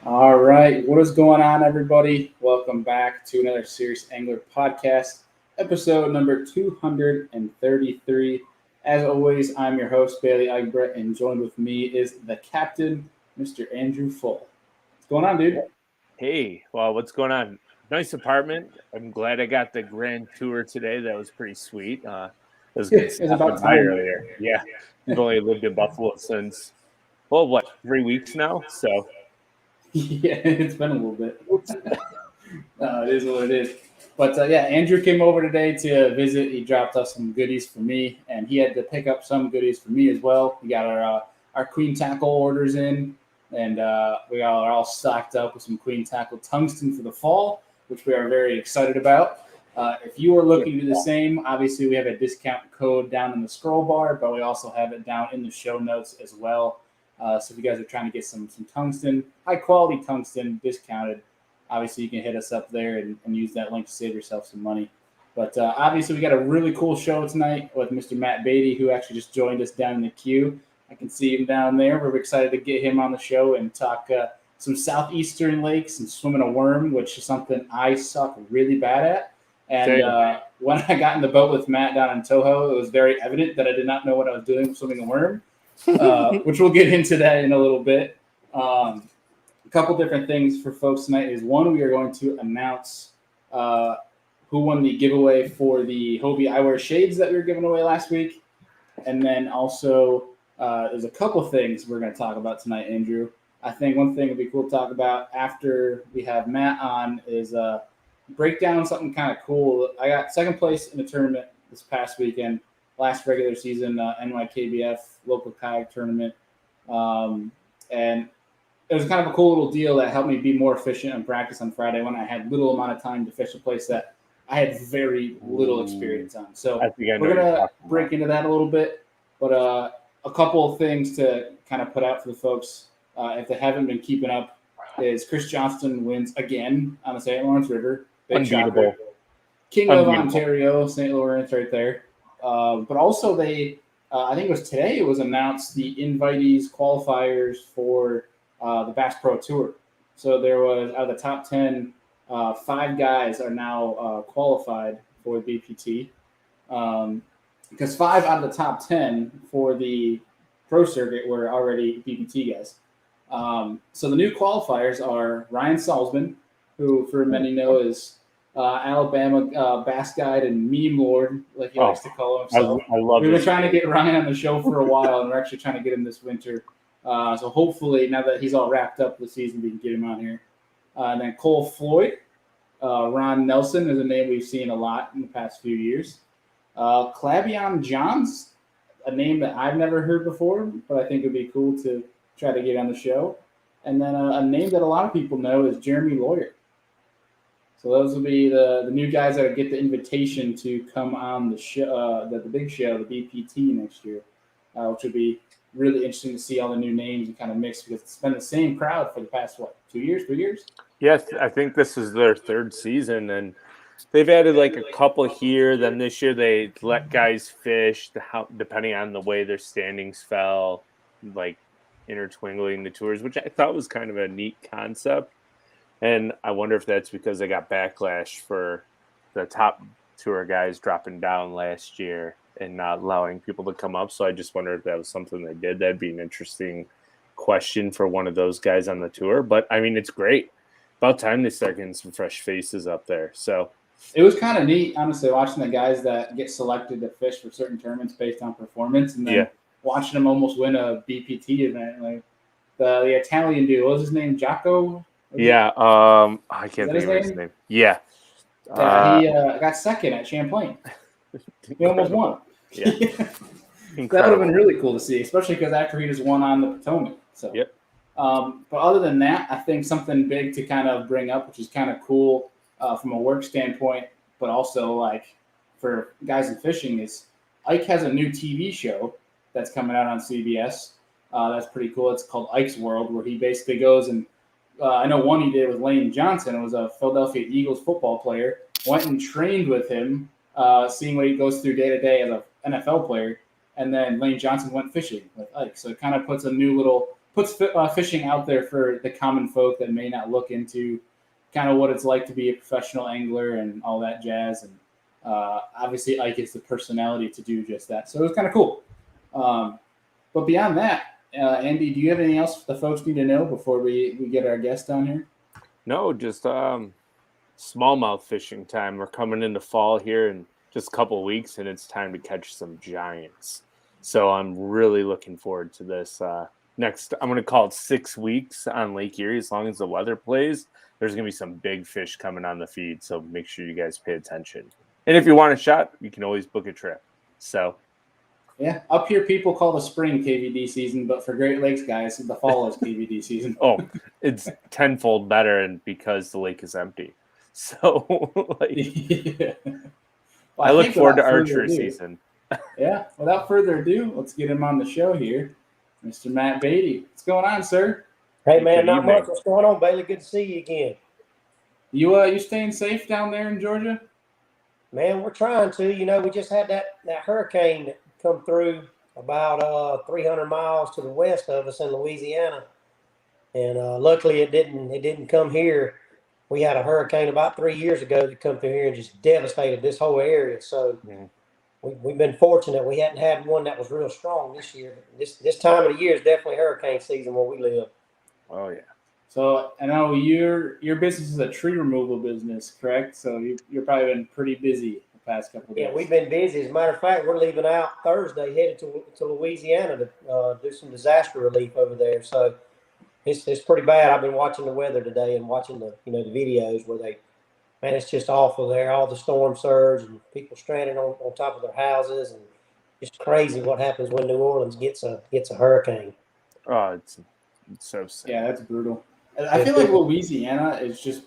All right, what is going on, everybody? Welcome back to another Serious Angler podcast, episode number 233. As always, I'm your host, Bailey Egbert, and joined with me is the captain, Mr. Andrew Full. What's going on, dude? Hey, well, what's going on? Nice apartment. I'm glad I got the grand tour today. That was pretty sweet. It was good It's about stopping by time. earlier. Yeah, we've only lived in Buffalo since, well, what, 3 weeks now? So, Yeah, it's been a little bit. It is what it is. But yeah, Andrew came over today to visit. He dropped off some goodies for me, and he had to pick up some goodies for me as well. We got our queen tackle orders in, and we are all stocked up with some queen tackle tungsten for the fall, which we are very excited about. If you are looking to do the same, obviously we have a discount code down in the scroll bar, but we also have it down in the show notes as well. So if you guys are trying to get some tungsten, high quality tungsten discounted, obviously you can hit us up there and use that link to save yourself some money. But obviously we got a really cool show tonight with Mr. Matt Beatty, who actually just joined us down in the queue. I can see him down there. We're excited to get him on the show and talk some Southeastern lakes and swimming a worm, which is something I suck really bad at. And same. When I got in the boat with Matt down in Toho, it was very evident that I did not know what I was doing swimming a worm, which we'll get into that in a little bit. A couple different things for folks tonight is one, we are going to announce who won the giveaway for the Hobie eyewear shades that we were giving away last week. And then also, there's a couple things we're going to talk about tonight, Andrew. I think one thing would be cool to talk about after we have Matt on is break down something kind of cool. I got second place in the tournament this past weekend, last regular season NYKBF local kayak tournament. And it was kind of a cool little deal that helped me be more efficient in practice on Friday when I had little amount of time to fish a place that I had very little experience on. So we're going to break into that a little bit. But a couple of things to kind of put out for the folks, if they haven't been keeping up, is Chris Johnston wins again on the St. Lawrence River. Big Unbeatable. shocker. King of Ontario, St. Lawrence right there. But also they, I think it was today, it was announced the invitees qualifiers for the Bass Pro Tour. So there was, out of the top 10, 5 guys are now qualified for BPT. Because 5 out of the top 10 for the pro circuit were already BPT guys. So the new qualifiers are Ryan Salzman, who for many know is Alabama bass guide and meme lord, like he likes to call himself. I love We've been trying to get Ryan on the show for a while, and we're actually trying to get him this winter. So hopefully, now that he's all wrapped up the season, we can get him on here. And then Cole Floyd, Ron Nelson is a name we've seen a lot in the past few years. Clavion Johns, a name that I've never heard before, but I think it would be cool to try to get on the show. And then a name that a lot of people know is Jeremy Lawyer. So those will be the new guys that get the invitation to come on the show, the big show, the BPT next year, which would be really interesting to see all the new names and kind of mix, because it's been the same crowd for the past, 2 years, 3 years? Yes, I think this is their third season, and they've added like a couple here. Then this year they let guys fish, depending on the way their standings fell, like intertwingling the tours, which I thought was kind of a neat concept. And I wonder if that's because they got backlash for the top tour guys dropping down last year and not allowing people to come up. So I just wonder if that was something they did. That'd be an interesting question for one of those guys on the tour. But I mean, it's great. About time they start getting some fresh faces up there. So it was kind of neat, honestly, watching the guys that get selected to fish for certain tournaments based on performance, and then watching them almost win a BPT event. Like the Italian dude, what was his name? Jocko? Yeah, I can't think of his name. Yeah. He got second at Champlain. He almost won. Yeah. That would have been really cool to see, especially because after he just won on the Potomac. So, yep. But other than that, I think something big to kind of bring up, which is kind of cool from a work standpoint, but also like for guys in fishing, is Ike has a new TV show that's coming out on CBS. That's pretty cool. It's called Ike's World, where he basically goes and I know one he did with Lane Johnson. It was a Philadelphia Eagles football player. Went and trained with him, seeing what he goes through day to day as an NFL player. And then Lane Johnson went fishing with Ike. So it kind of puts a new little puts fishing out there for the common folk that may not look into kind of what it's like to be a professional angler and all that jazz. And obviously, Ike has the personality to do just that. So it was kind of cool. But beyond that, Andy, do you have anything else the folks need to know before we get our guest on here? No, just smallmouth fishing time. We're coming into fall here in just a couple of weeks, and it's time to catch some giants. So I'm really looking forward to this. Next, I'm going to call it 6 weeks on Lake Erie. As long as the weather plays, there's going to be some big fish coming on the feed. So make sure you guys pay attention. And if you want a shot, you can always book a trip. So, yeah, up here people call the spring KVD season, but for Great Lakes guys, the fall is KVD season. Oh, it's tenfold better, and because the lake is empty. So, like, yeah. Well, I look forward to archery season. Yeah, without further ado, let's get him on the show here. Mr. Matt Beatty. What's going on, sir? Hey, man, not much. What's going on, Bailey? Good to see you again. You staying safe down there in Georgia? Man, we're trying to. You know, we just had that hurricane that come through about 300 miles to the west of us in Louisiana, and luckily it didn't come here. We had a hurricane about 3 years ago that come through here and just devastated this whole area. So we've been fortunate. We hadn't had one that was real strong this year. This time of the year is definitely hurricane season where we live. Oh yeah. So I know your business is a tree removal business, correct? So you've probably been pretty busy the past couple of days. Yeah, we've been busy. As a matter of fact, we're leaving out Thursday, headed to Louisiana to do some disaster relief over there. So it's pretty bad. I've been watching the weather today and watching the videos where man, it's just awful there. All the storm surge and people stranded on top of their houses, and it's crazy what happens when New Orleans gets a hurricane. Oh, it's so sad. Yeah, that's brutal. I feel like Louisiana has just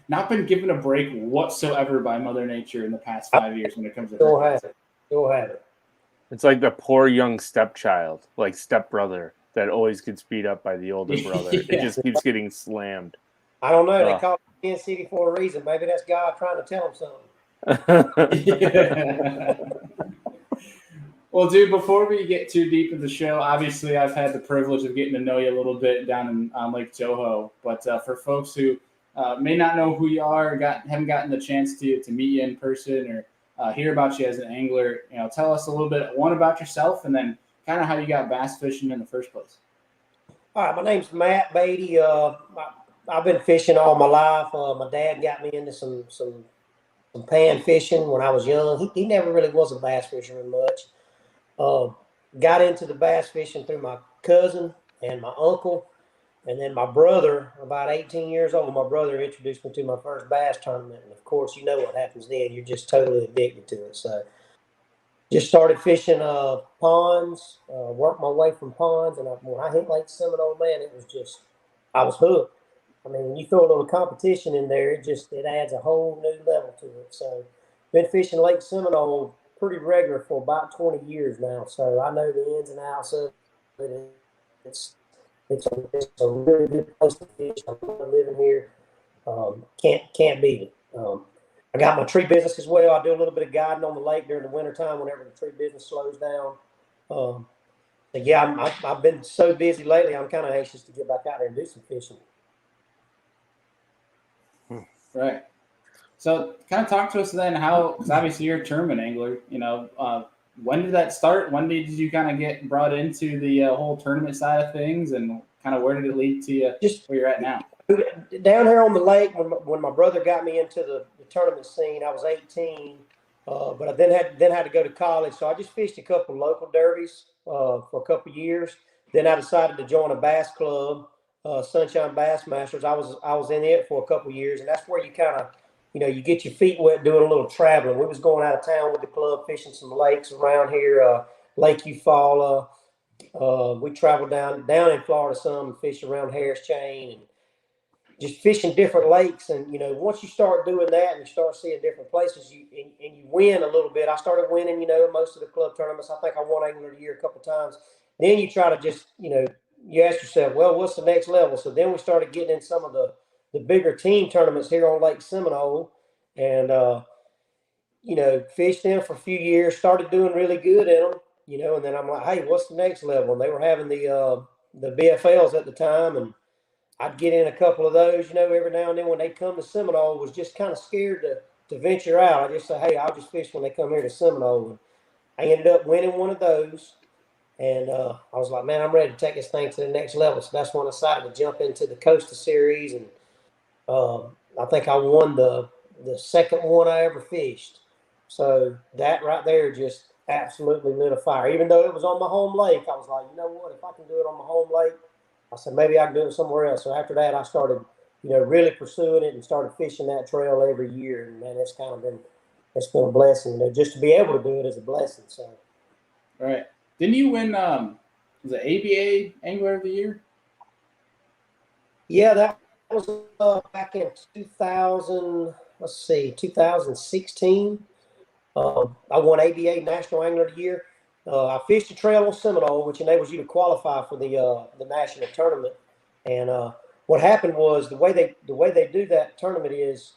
not been given a break whatsoever by Mother Nature in the past 5 years when it comes to hurricanes. Still have it. It's like the poor young stepchild, like stepbrother, that always gets beat up by the older brother. Yeah. It just keeps getting slammed. I don't know. They call it Kansas City for a reason. Maybe that's God trying to tell them something. Yeah. Well, dude, before we get too deep into the show, obviously I've had the privilege of getting to know you a little bit down on Lake Toho. But for folks who may not know who you are, haven't gotten the chance to meet you in person or hear about you as an angler, tell us a little bit, one, about yourself, and then kind of how you got bass fishing in the first place. All right, my name's Matt Beatty. I've been fishing all my life. My dad got me into some pan fishing when I was young. He never really was a bass fisherman much. Got into the bass fishing through my cousin and my uncle, and then my brother, about 18 years old, my brother introduced me to my first bass tournament. And of course, you know what happens then. You're just totally addicted to it. So just started fishing ponds, worked my way from ponds. And when I hit Lake Seminole, man, I was hooked. I mean, when you throw a little competition in there, it adds a whole new level to it. So been fishing Lake Seminole pretty regular for about 20 years now. So I know the ins and outs of it. It's a really good place to fish. I love living here. Can't beat it. I got my tree business as well. I do a little bit of guiding on the lake during the wintertime whenever the tree business slows down. I've been so busy lately, I'm kind of anxious to get back out there and do some fishing. Right. So kind of talk to us then because obviously you're a tournament angler, when did that start? When did you kind of get brought into the whole tournament side of things, and kind of where did it lead to you where you're at now? Down here on the lake, when my brother got me into the tournament scene, I was 18, but I then had to go to college. So I just fished a couple local derbies for a couple years. Then I decided to join a bass club, Sunshine Bass Masters. I was in it for a couple years, and that's where you kind of you get your feet wet doing a little traveling. We was going out of town with the club, fishing some lakes around here, Lake Eufaula. We traveled down in Florida some and fished around Harris Chain and just fishing different lakes. And, once you start doing that and you start seeing different places, you win a little bit. I started winning, most of the club tournaments. I think I won Angler of the Year a couple of times. Then you try to just, you ask yourself, well, what's the next level? So then we started getting in some of the bigger team tournaments here on Lake Seminole, and fished them for a few years, started doing really good in them, and then I'm like, hey, what's the next level? And they were having the the BFLs at the time, and I'd get in a couple of those, every now and then when they come to Seminole. Was just kind of scared to venture out. I just say, hey, I'll just fish when they come here to Seminole. And I ended up winning one of those. And I was like, man, I'm ready to take this thing to the next level. So that's when I decided to jump into the Coastal Series. And I think I won the second one I ever fished. So that right there just absolutely lit a fire. Even though it was on my home lake, I was like, you know what, if I can do it on my home lake, I said, maybe I can do it somewhere else. So after that, I started, really pursuing it and started fishing that trail every year. And man, it's been a blessing. Just to be able to do it is a blessing. So. All right. Didn't you win was it ABA Angler of the Year? Yeah, that was back in 2016. I won ABA National Angler of the Year. I fished the trail on Seminole, which enables you to qualify for the national tournament. And what happened was the way they do that tournament is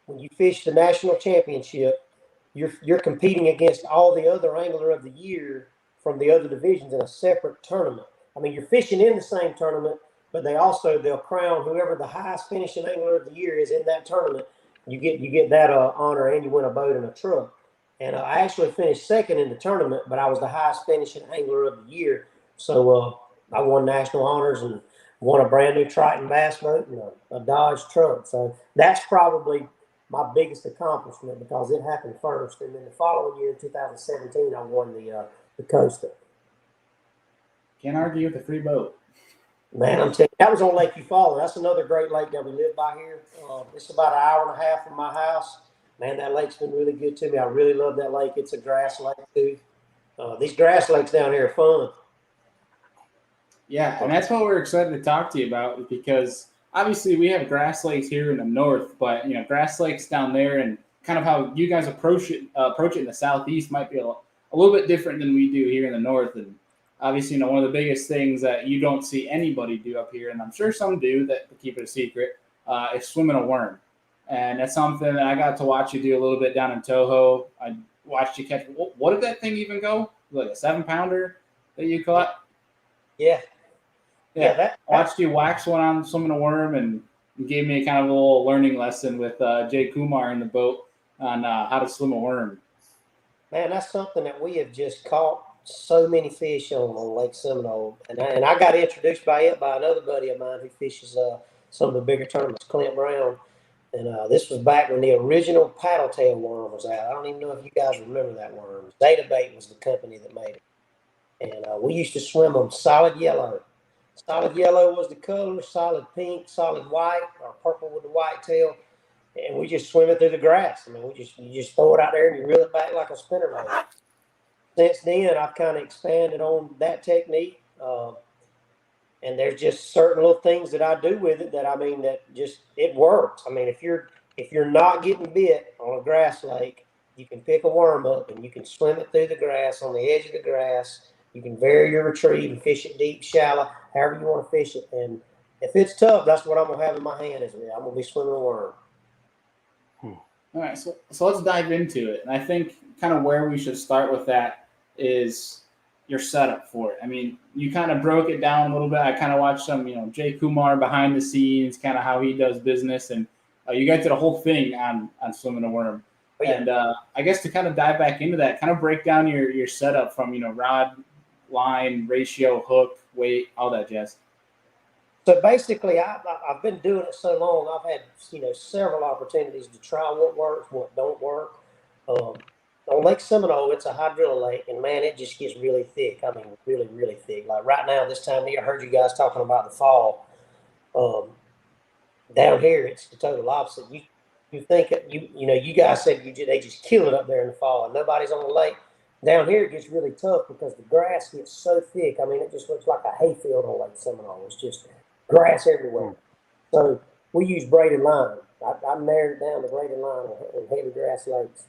when you fish the national championship, you're competing against all the other Angler of the Year from the other divisions in a separate tournament. I mean, you're fishing in the same tournament, but they'll crown whoever the highest finishing Angler of the Year is in that tournament. You get that honor, and you win a boat and a truck. And I actually finished second in the tournament, but I was the highest finishing Angler of the Year. So I won national honors and won a brand new Triton bass boat and a Dodge truck. So that's probably my biggest accomplishment because it happened first. And then the following year, in 2017, I won the Coastal. Can't argue with a free boat. Man, I'm telling you, that was on Lake Eufaula. That's another great lake that we live by here. It's about an hour and a half from my house. Man, that lake's been really good to me. I really love that lake. It's a grass lake, too. These grass lakes down here are fun. Yeah, and that's what we're excited to talk to you about because obviously we have grass lakes here in the north, but, grass lakes down there and kind of how you guys approach it in the southeast might be a little bit different than we do here in the north. And obviously, one of the biggest things that you don't see anybody do up here, and I'm sure some do that keep it a secret, is swimming a worm. And that's something that I got to watch you do a little bit down in Toho. I watched you catch. What did that thing even go? Like a 7-pounder that you caught? Yeah. I watched you wax one on swimming a worm, and you gave me kind of a little learning lesson with Jay Kumar in the boat on how to swim a worm. Man, that's something that we have just caught so many fish on Lake Seminole. And I got introduced by another buddy of mine who fishes some of the bigger tournaments, Clint Brown. And this was back when the original paddle tail worm was out. I don't even know if you guys remember that worm. Zeta Bait was the company that made it. And we used to swim them solid yellow. Solid yellow was the color, solid pink, solid white, or purple with the white tail. And we just swim it through the grass. I mean, you just throw it out there and you reel it back like a spinnerbait. Since then, I've kind of expanded on that technique. And there's just certain little things that I do with it that it works. I mean, if you're not getting bit on a grass lake, you can pick a worm up and you can swim it through the grass on the edge of the grass. You can vary your retrieve and fish it deep, shallow, however you want to fish it. And if it's tough, that's what I'm going to have in my hand I'm going to be swimming a worm. All right, so let's dive into it. And I think kind of where we should start with that is your setup for it. I mean, you kind of broke it down a little bit. I kind of watched some, Jay Kumar behind the scenes, kind of how he does business. And you guys did a whole thing on swimming a worm. Oh, yeah. And I guess to kind of dive back into that, kind of break down your setup from, rod, line, ratio, hook, weight, all that jazz. So basically, I've been doing it so long. I've had several opportunities to try what works, what don't work. On Lake Seminole, it's a hydrilla lake, and man, it just gets really thick. I mean, really, really thick. Like right now, this time of year, I heard you guys talking about the fall. Down here, it's the total opposite. You think you guys said they just kill it up there in the fall, and nobody's on the lake. Down here, it gets really tough because the grass gets so thick. I mean, it just looks like a hayfield on Lake Seminole. It's just grass everywhere. So we use braided line. I narrowed it down to braided line on heavy grass lakes.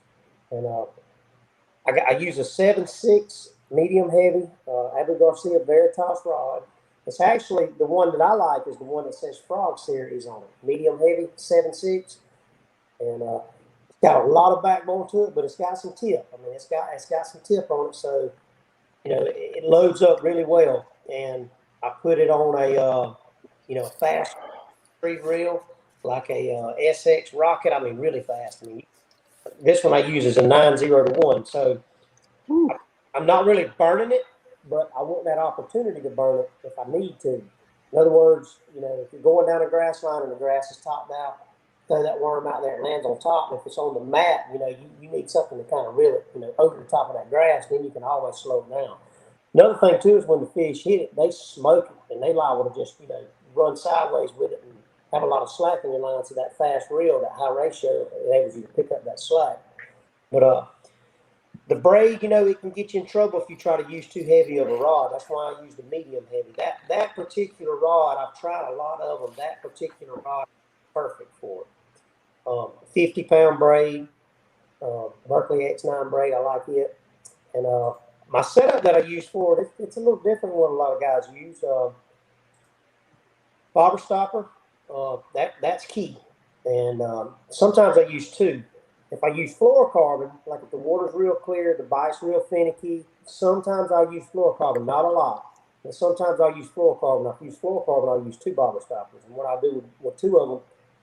And I use a 7.6 medium heavy Abu Garcia Veritas rod. It's actually the one that I like is the one that says Frog Series on it. Medium heavy, 7.6. And it's got a lot of backbone to it, but it's got some tip. I mean, it's got some tip on it, so it loads up really well. And I put it on a fast retrieve reel, like a SX Rocket. I mean, really fast. I mean, this one I use is a 9-0-1. So I'm not really burning it, but I want that opportunity to burn it if I need to. In other words, if you're going down a grass line and the grass is topped out, throw that worm out there, it lands on top. And if it's on the mat, you need something to kind of reel it, over the top of that grass. Then you can always slow it down. Another thing too is when the fish hit it, they smoke it and they liable to just run sideways with it and have a lot of slack in your line. So that fast reel, that high ratio, enables you to pick up that slack. But the braid, it can get you in trouble if you try to use too heavy of a rod. That's why I use the medium heavy. That particular rod, I've tried a lot of them. That particular rod is perfect for it. 50-pound braid, Berkeley X9 braid. I like it. And my setup that I use for it, it's a little different than what a lot of guys use. Bobber stopper, that's key. And sometimes I use two. If I use fluorocarbon, like if the water's real clear, the bite's real finicky, sometimes I use fluorocarbon, not a lot. And sometimes I use fluorocarbon. If I use fluorocarbon, I use two bobber stoppers. And what I do with two of them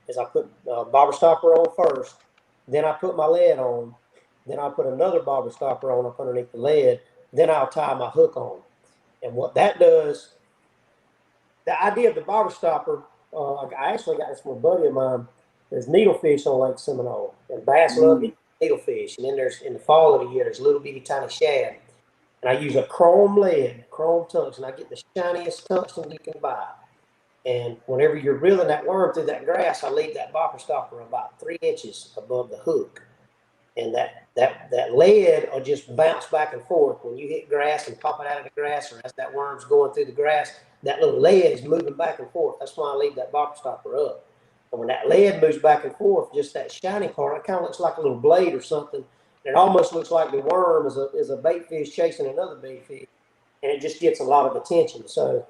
is I put bobber stopper on first, then I put my lead on, then I put another bobber stopper on up underneath the lead, then I'll tie my hook on. And what that does, the idea of the bobber stopper, I actually got this from a buddy of mine. There's needlefish on Lake Seminole, and bass love needlefish. And then in the fall of the year, there's little bitty tiny shad. And I use a chrome lead, chrome tungsten. I get the shiniest tungsten you can buy. And whenever you're reeling that worm through that grass, I leave that bobber stopper about 3 inches above the hook. And that lead will just bounce back and forth. When you hit grass and pop it out of the grass, or as that worm's going through the grass, that little lead is moving back and forth. That's why I leave that bobber stopper up. And when that lead moves back and forth, just that shiny part, it kind of looks like a little blade or something. And it almost looks like the worm is a bait fish chasing another bait fish. And it just gets a lot of attention. So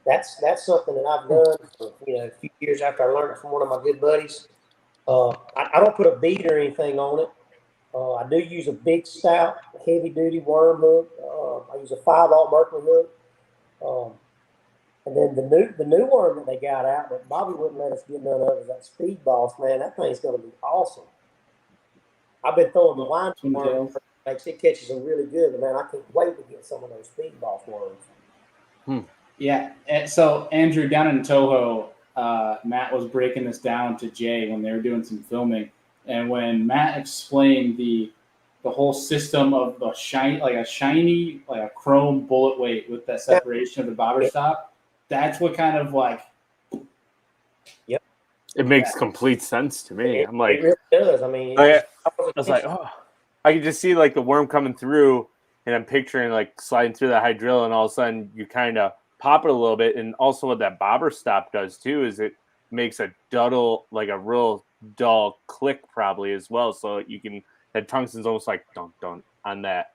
that's something that I've done for, a few years after I learned it from one of my good buddies. I don't put a bead or anything on it. I do use a big, stout, heavy-duty worm hook. I use a 5/0 Berkeley hook. And then the new worm that they got out that Bobby wouldn't let us get none of is that Speed Boss, man. That thing's going to be awesome. I've been throwing the line worms. It catches them really good, but man, I can't wait to get some of those Speed Boss worms. Yeah. And so, Andrew, down in Toho, Matt was breaking this down to Jay when they were doing some filming. And when Matt explained the whole system of a shiny, like a chrome bullet weight with that separation of the bobber stop, that's what kind of it makes complete sense to me. I'm like, it really does. I mean, I was like, oh, I can just see like the worm coming through, and I'm picturing like sliding through that hydrilla, and all of a sudden you kind of pop it a little bit. And also what that bobber stop does too is it makes a real dull click probably as well. So you can, that tungsten's almost like dunk on that.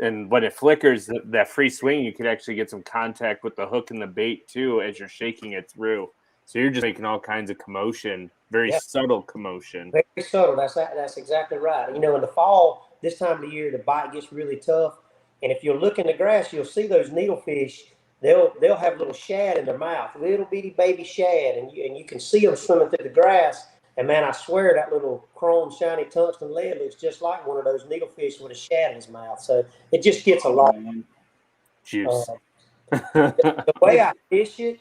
And when it flickers, that free swing, you could actually get some contact with the hook and the bait too as you're shaking it through. So you're just making all kinds of commotion, very subtle commotion. Very subtle. That's exactly right. In the fall, this time of the year, the bite gets really tough. And if you look in the grass, you'll see those needlefish. They'll have little shad in their mouth, little bitty baby shad, and you can see them swimming through the grass. And man, I swear that little chrome shiny tungsten lead looks just like one of those needlefish with a shad in his mouth. So it just gets a lot. Juice. The way I fish it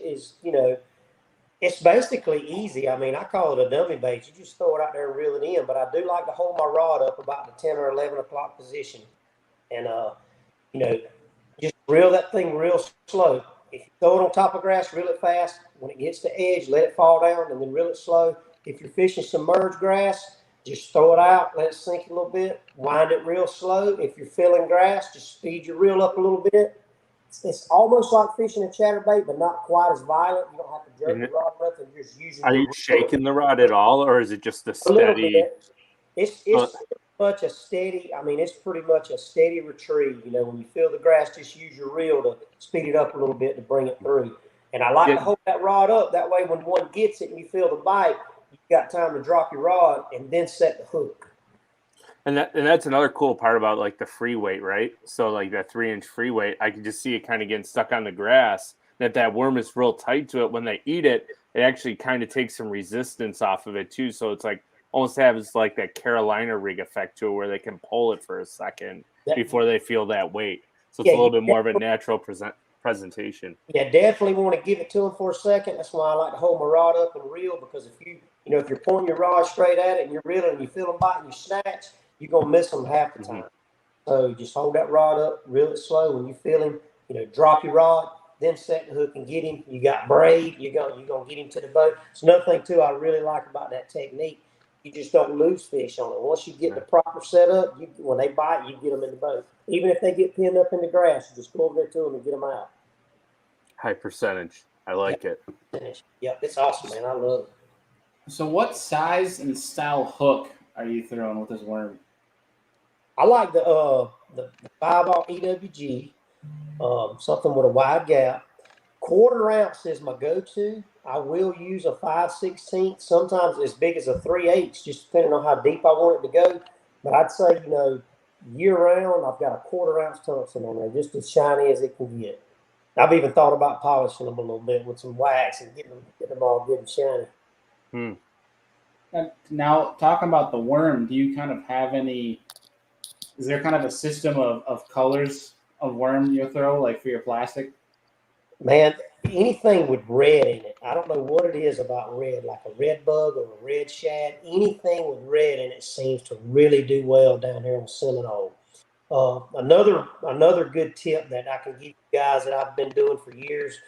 is, it's basically easy. I mean, I call it a dummy bait. You just throw it out there and reel it in. But I do like to hold my rod up about the 10 or 11 o'clock position, and just reel that thing real slow. If you throw it on top of grass, reel it fast. When it gets to edge, let it fall down and then reel it slow. If you're fishing submerged grass, just throw it out, let it sink a little bit, wind it real slow. If you're filling grass, just speed your reel up a little bit. It's almost like fishing a chatterbait, but not quite as violent. You don't have to jerk the rod up and just using. Are you shaking the rod at all, or is it just a steady? A little bit. It's much a steady. I mean, it's pretty much a steady retrieve. When you feel the grass, just use your reel to speed it up a little bit to bring it through. And I like to hold that rod up. That way, when one gets it and you feel the bite, you've got time to drop your rod and then set the hook. And that's another cool part about like the free weight, right? So like that 3-inch free weight, I can just see it kind of getting stuck on the grass. That worm is real tight to it. When they eat it, it actually kind of takes some resistance off of it too. So it's like almost has like that Carolina rig effect to it, where they can pull it for a second before they feel that weight. So it's a little bit more of a natural presentation. Yeah, definitely want to give it to them for a second. That's why I like to hold my rod up and reel, because if if you're pointing your rod straight at it and you're reeling and you feel them biting, you snatch, you're gonna miss them half the time. So just hold that rod up, reel it slow. When you feel him, drop your rod, then set the hook and get him. You got braid, you're gonna get him to the boat. It's another thing too I really like about that technique. You just don't lose fish on it. Once you get the proper setup, when they bite, you get them in the boat. Even if they get pinned up in the grass, you just go over there to them and get them out. High percentage. I like it. Yep, it's awesome, man. I love it. So what size and style hook are you throwing with this worm? I like the 5-aught EWG, something with a wide gap. 1/4 ounce is my go-to. I will use a 5/16, sometimes as big as a 3/8, just depending on how deep I want it to go. But I'd say, year-round, I've got a 1/4 ounce tungsten on there, just as shiny as it can get. I've even thought about polishing them a little bit with some wax and getting them all good and shiny. Now, talking about the worm, do you kind of have is there kind of a system of colors of worm you throw, like for your plastic? Man, anything with red in it, I don't know what it is about red, like a red bug or a red shad. Anything with red in it seems to really do well down here on Seminole. Another good tip that I can give you guys that I've been doing for years,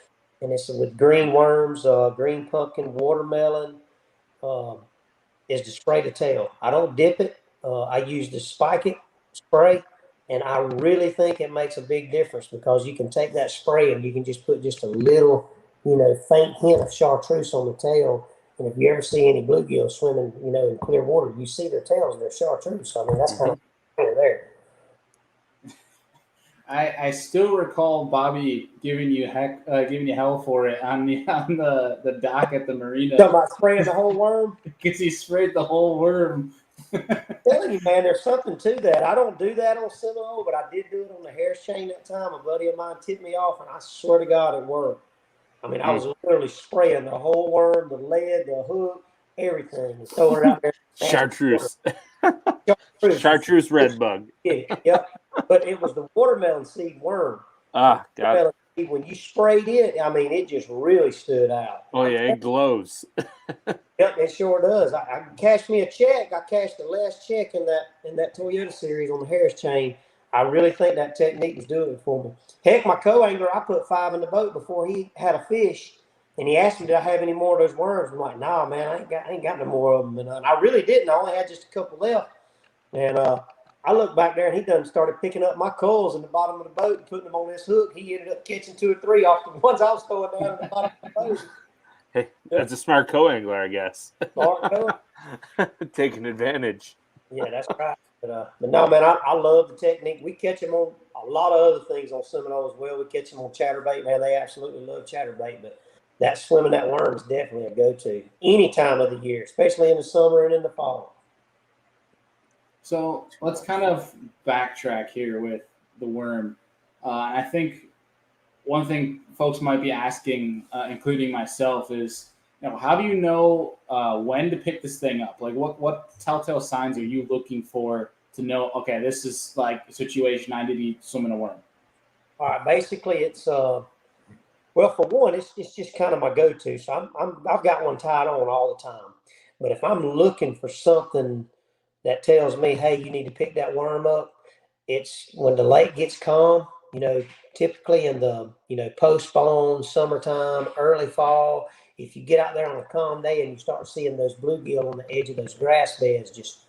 and it's with green worms, green pumpkin, watermelon, is to spray the tail. I don't dip it. I use the spike it spray, and I really think it makes a big difference, because you can take that spray and you can just put just a little, faint hint of chartreuse on the tail. And if you ever see any bluegills swimming, in clear water, you see their tails, they're chartreuse. So, I mean, that's kind of there. I still recall Bobby giving you hell for it on the dock at the marina. Talking about spraying the whole worm? Because he sprayed the whole worm. I'm telling you, man, there's something to that. I don't do that on Seminole, but I did do it on the Harris chain that time. A buddy of mine tipped me off, and I swear to God it worked. I mean, I was literally spraying the whole worm, the lead, the hook, everything, and throwing it out there. Chartreuse. Chartreuse red bug. Yep. But it was the watermelon seed worm. Got it. Seed, when you sprayed it, I mean, it just really stood out. Oh, yeah, it glows. Yep, it sure does. I cashed me a check. I cashed the last check in that Toyota series on the Harris chain. I really think that technique was doing it for me. Heck, my co-angler, I put 5 in the boat before he had a fish, and he asked me, did I have any more of those worms? I'm like, nah, man, I ain't got no more of them. And I really didn't. I only had just a couple left. And I looked back there, and he done started picking up my culls in the bottom of the boat and putting them on this hook. He ended up catching 2 or 3 off the ones I was throwing down at the bottom of the boat. Hey, that's a smart co-angler, I guess. Smart Taking advantage. Yeah, that's right. But no, man, I love the technique. We catch them on a lot of other things on Seminole as well. We catch them on chatterbait. Man, they absolutely love chatterbait. But that swimming that worm is definitely a go-to any time of the year, especially in the summer and in the fall. So let's kind of backtrack here with the worm. I think one thing folks might be asking, including myself, is, how do you know when to pick this thing up? Like, what telltale signs are you looking for to know, okay, this is like a situation I need to be swimming a worm? All right, basically it's well, for one, it's just kind of my go-to. So I've got one tied on all the time. But if I'm looking for something that tells me, hey, you need to pick that worm up, it's when the lake gets calm. Typically in the post-spawn, summertime, early fall. If you get out there on a calm day and you start seeing those bluegill on the edge of those grass beds just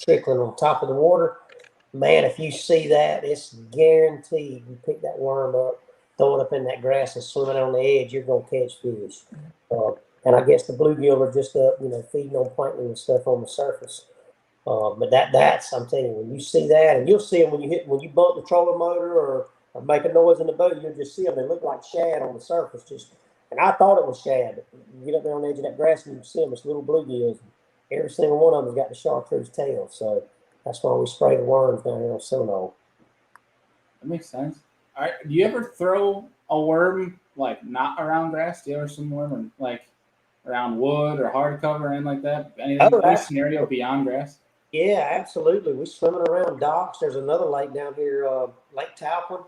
trickling on top of the water, man, if you see that, it's guaranteed you pick that worm up, throw it up in that grass and swim it on the edge, you're going to catch fish. And I guess the bluegill are just up, feeding on plankton and stuff on the surface. But that's, I'm telling you, when you see that, and you'll see them when you bump the trolling motor or make a noise in the boat, you'll just see them. They look like shad on the surface. And I thought it was shad. But you get up there on the edge of that grass and you see them, it's little bluegills. Every single one of them has got the chartreuse tail. So That's why we spray the worms down here on Seminole. That makes sense. All right. Do you ever throw a worm like not around grass? Do you ever swim worm like around wood or hardcover or anything like that? Any scenario beyond grass? Yeah, absolutely. We're swimming around docks. There's another lake down here, Lake Talcum.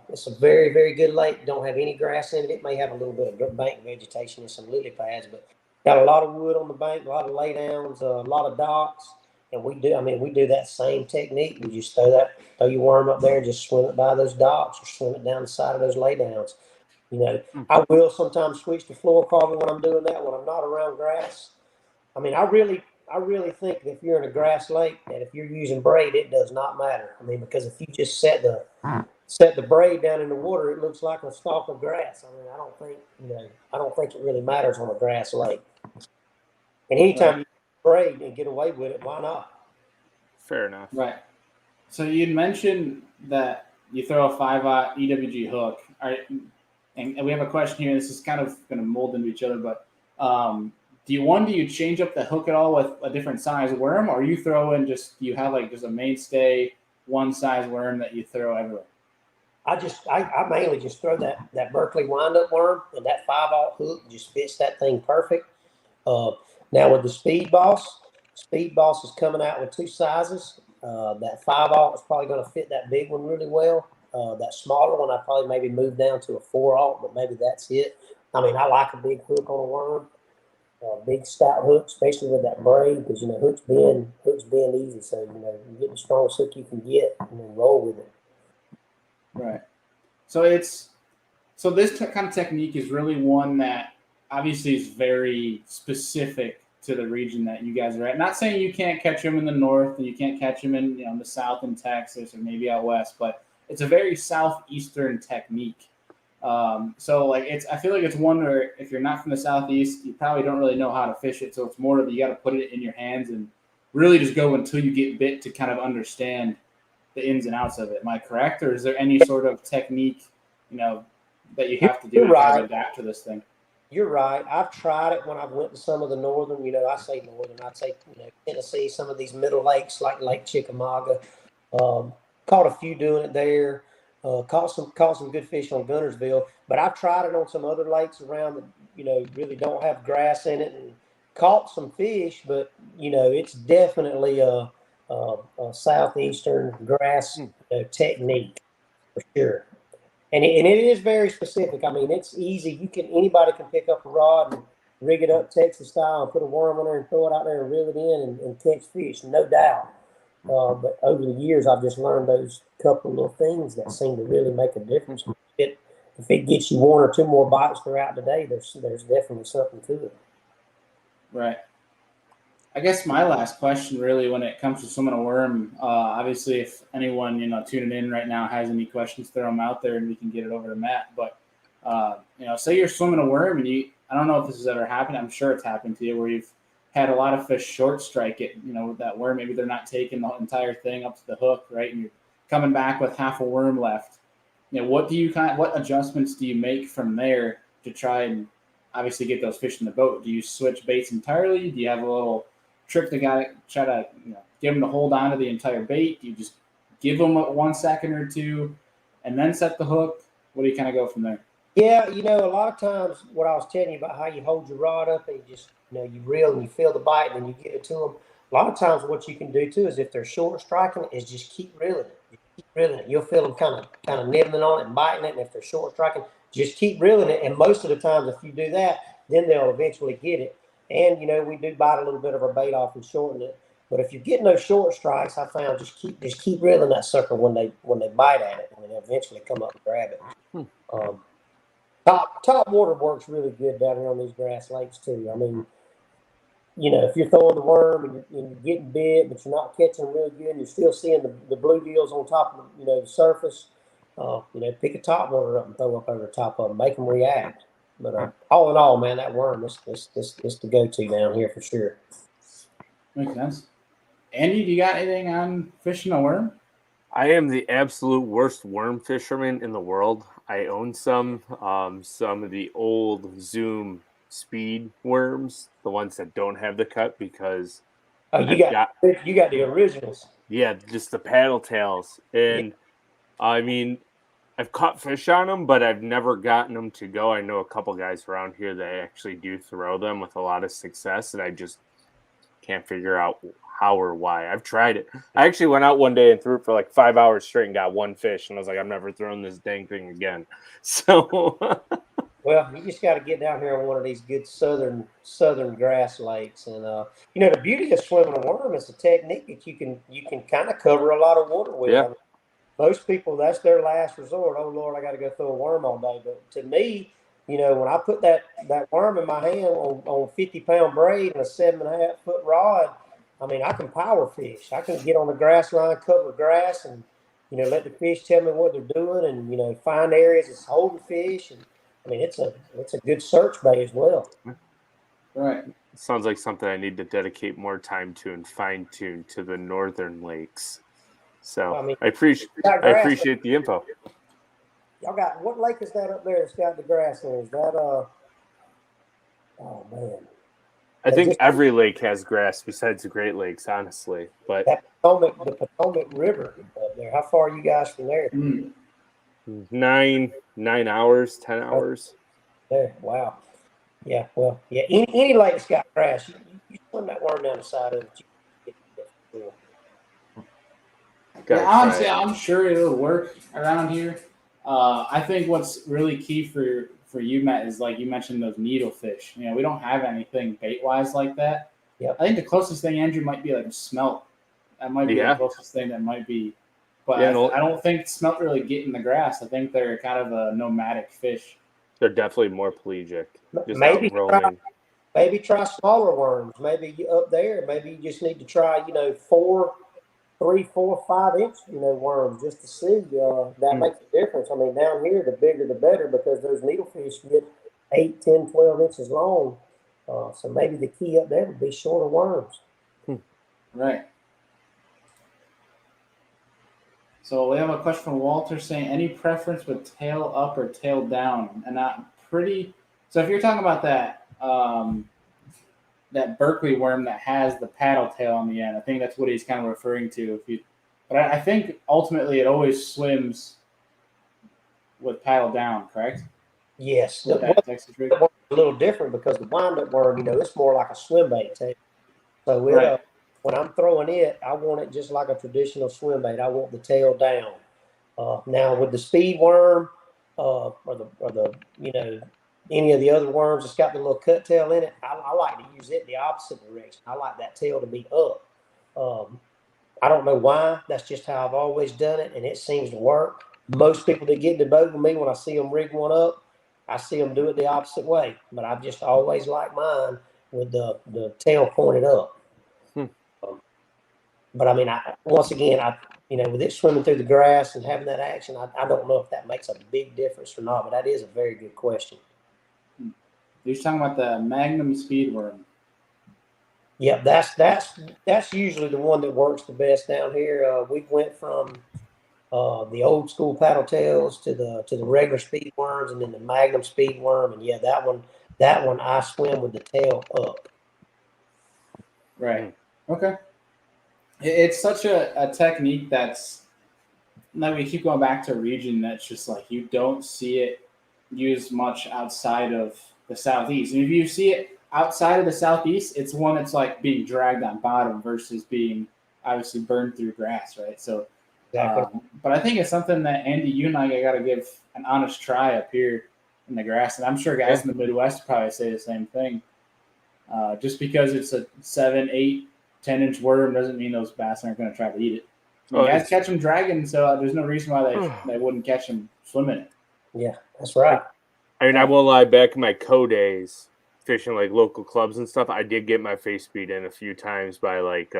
It's a very, very good lake. Don't have any grass in it. It may have a little bit of bank vegetation and some lily pads, but got a lot of wood on the bank, a lot of laydowns, a lot of docks. And we do that same technique. We just throw your worm up there and just swim it by those docks or swim it down the side of those laydowns. You know, I will sometimes switch to fluorocarbon when I'm doing that, when I'm not around grass. I mean, I really think that if you're in a grass lake and if you're using braid, it does not matter. I mean, because if you just set the braid down in the water, it looks like a stalk of grass. I mean, I don't think it really matters on a grass lake. And anytime you braid and get away with it, why not? Fair enough. Right. So you mentioned that you throw a 5/0 EWG hook. All right, and we have a question here. This is kind of going to mold into each other, but do you change up the hook at all with a different size worm, or you throw in you have like just a mainstay one size worm that you throw everywhere? I mainly just throw that Berkeley wind-up worm, and that 5/0 hook just fits that thing perfect. Now with the Speed Boss is coming out with two sizes. That 5/0 is probably going to fit that big one really well. That smaller one, I probably maybe move down to a 4/0, but maybe that's it. I mean, I like a big hook on a worm, big stout hook, especially with that braid, because hooks bend easy. So you get the strongest hook you can get, and then roll with it. Right. So this kind of technique is really one that obviously is very specific to the region that you guys are at. Not saying you can't catch them in the north and you can't catch them in the south in Texas or maybe out west, but it's a very southeastern technique. So I feel like it's one where if you're not from the southeast, you probably don't really know how to fish it. So it's more of you got to put it in your hands and really just go until you get bit to kind of understand the ins and outs of it. Am I correct, or is there any sort of technique that you have to do to kind of adapt to this thing? You're right. I've tried it when I went to some of the northern, I say northern, I'd say, Tennessee, some of these middle lakes like Lake Chickamauga. Caught a few doing it there. Caught some good fish on Guntersville. But I've tried it on some other lakes around that, really don't have grass in it, and caught some fish, but, it's definitely a southeastern grass technique for sure. And it is very specific. I mean, it's easy. Anybody can pick up a rod and rig it up Texas style and put a worm on there and throw it out there and reel it in and catch fish, no doubt. But over the years, I've just learned those couple little things that seem to really make a difference. If it gets you one or two more bites throughout the day, there's definitely something to it. Right. I guess my last question, really, when it comes to swimming a worm, obviously, if anyone tuning in right now has any questions, throw them out there, and we can get it over to Matt. But say you're swimming a worm, and I don't know if this has ever happened. I'm sure it's happened to you, where you've had a lot of fish short strike it. With that worm, maybe they're not taking the entire thing up to the hook, right? And you're coming back with half a worm left. What adjustments do you make from there to try and obviously get those fish in the boat? Do you switch baits entirely? Do you have a little trick the guy, try to get him to hold on to the entire bait? Do you just give him 1 second or two and then set the hook? What do you kind of go from there? Yeah, a lot of times what I was telling you about how you hold your rod up and you just, you reel and you feel the bite and then you get it to them. A lot of times what you can do too is if they're short striking is just keep reeling it. You'll feel them kind of nibbling on it and biting it. And if they're short striking, just keep reeling it. And most of the times if you do that, then they'll eventually get it. And, we do bite a little bit of our bait off and shorten it. But if you're getting those short strikes, I found just keep reeling that sucker when they bite at it, and they'll eventually come up and grab it. Top water works really good down here on these grass lakes too. I mean, if you're throwing the worm and you're getting bit, but you're not catching them really good, and you're still seeing the bluegills on top of the surface, pick a top water up and throw up over the top of them, make them react. But all in all, man, that worm is the go-to down here for sure. Makes sense. Andy, do you got anything on fishing a worm? I am the absolute worst worm fisherman in the world. I own some of the old Zoom speed worms, the ones that don't have the cut, because you got the originals. Yeah, just the paddle tails. And I mean, I've caught fish on them, but I've never gotten them to go. I know a couple guys around here that actually do throw them with a lot of success, and I just can't figure out how or why. I've tried it. I actually went out one day and threw it for like 5 hours straight and got one fish, and I was like, I'm never throwing this dang thing again. So, Well, you just got to get down here on one of these good southern grass lakes, and the beauty of swimming a worm is the technique that you can kind of cover a lot of water with. Yeah. I mean, most people, that's their last resort. Oh Lord, I got to go throw a worm all day. But to me, when I put that worm in my hand on 50-pound braid and a 7.5-foot rod, I mean, I can power fish. I can get on the grass line, cover grass, and let the fish tell me what they're doing, and find areas that's holding fish. And I mean, it's a good search bait as well. Right. Sounds like something I need to dedicate more time to and fine tune to the northern lakes. So I mean, I appreciate the info. Y'all got, what lake is that up there that's got the grass in it? Is that oh man. I think every lake has grass besides the Great Lakes, honestly. But the Potomac River up there. How far are you guys from there? 9 hours, 10 hours. There. Wow. Yeah. Well, yeah. Any lake that's got grass, you swim that worm down the side of it. Yeah, honestly, I'm sure it'll work around here. I think what's really key for you, Matt, is like you mentioned those needlefish. We don't have anything bait wise like that. Yep. I think the closest thing, Andrew, might be like a smelt. That might be the closest thing that might be. But I don't think smelt really get in the grass. I think they're kind of a nomadic fish. They're definitely more pelagic. Just Maybe try smaller worms. Maybe up there, maybe you just need to try, 3, 4, 5 inch, worms just to see. That makes a difference. I mean, down here, the bigger the better because those needlefish get 8, 10, 12 inches long. So maybe the key up there would be shorter worms. Right. So we have a question from Walter saying, any preference with tail up or tail down? And so if you're talking about that Berkeley worm that has the paddle tail on the end, I think that's what he's kind of referring to. But I think ultimately it always swims with paddle down, correct? Yes. Texas rig? A little different because the wind-up worm, it's more like a swim bait tail. So when I'm throwing it, I want it just like a traditional swim bait. I want the tail down. Now with the speed worm, or the any of the other worms that's got the little cut tail in it, I like to use it the opposite direction. I like that tail to be up. I don't know why. That's just how I've always done it, and it seems to work. Most people that get in the boat with me, when I see them rig one up, I see them do it the opposite way. But I've just always liked mine with the tail pointed up. But I mean, once again, with it swimming through the grass and having that action, I don't know if that makes a big difference or not. But that is a very good question. You're talking about the Magnum speed worm. Yeah, that's usually the one that works the best down here. We went from the old school paddle tails to the regular speed worms, and then the Magnum speed worm. And yeah, that one I swim with the tail up. Right. Okay. It's such a technique that's like we keep going back to a region that's just like you don't see it used much outside of the Southeast. And if you see it outside of the Southeast, it's one that's like being dragged on bottom versus being obviously burned through grass, right? So, exactly. But I think it's something that Andy, you and I got to give an honest try up here in the grass, and I'm sure guys in the Midwest probably say the same thing. Just because it's a 7, 8, 10-inch worm doesn't mean those bass aren't going to try to eat it. Guys catch them dragging, so there's no reason why they wouldn't catch them swimming it. Yeah, that's right. I mean, I won't lie, back in my co-days, fishing like local clubs and stuff, I did get my face beat in a few times by like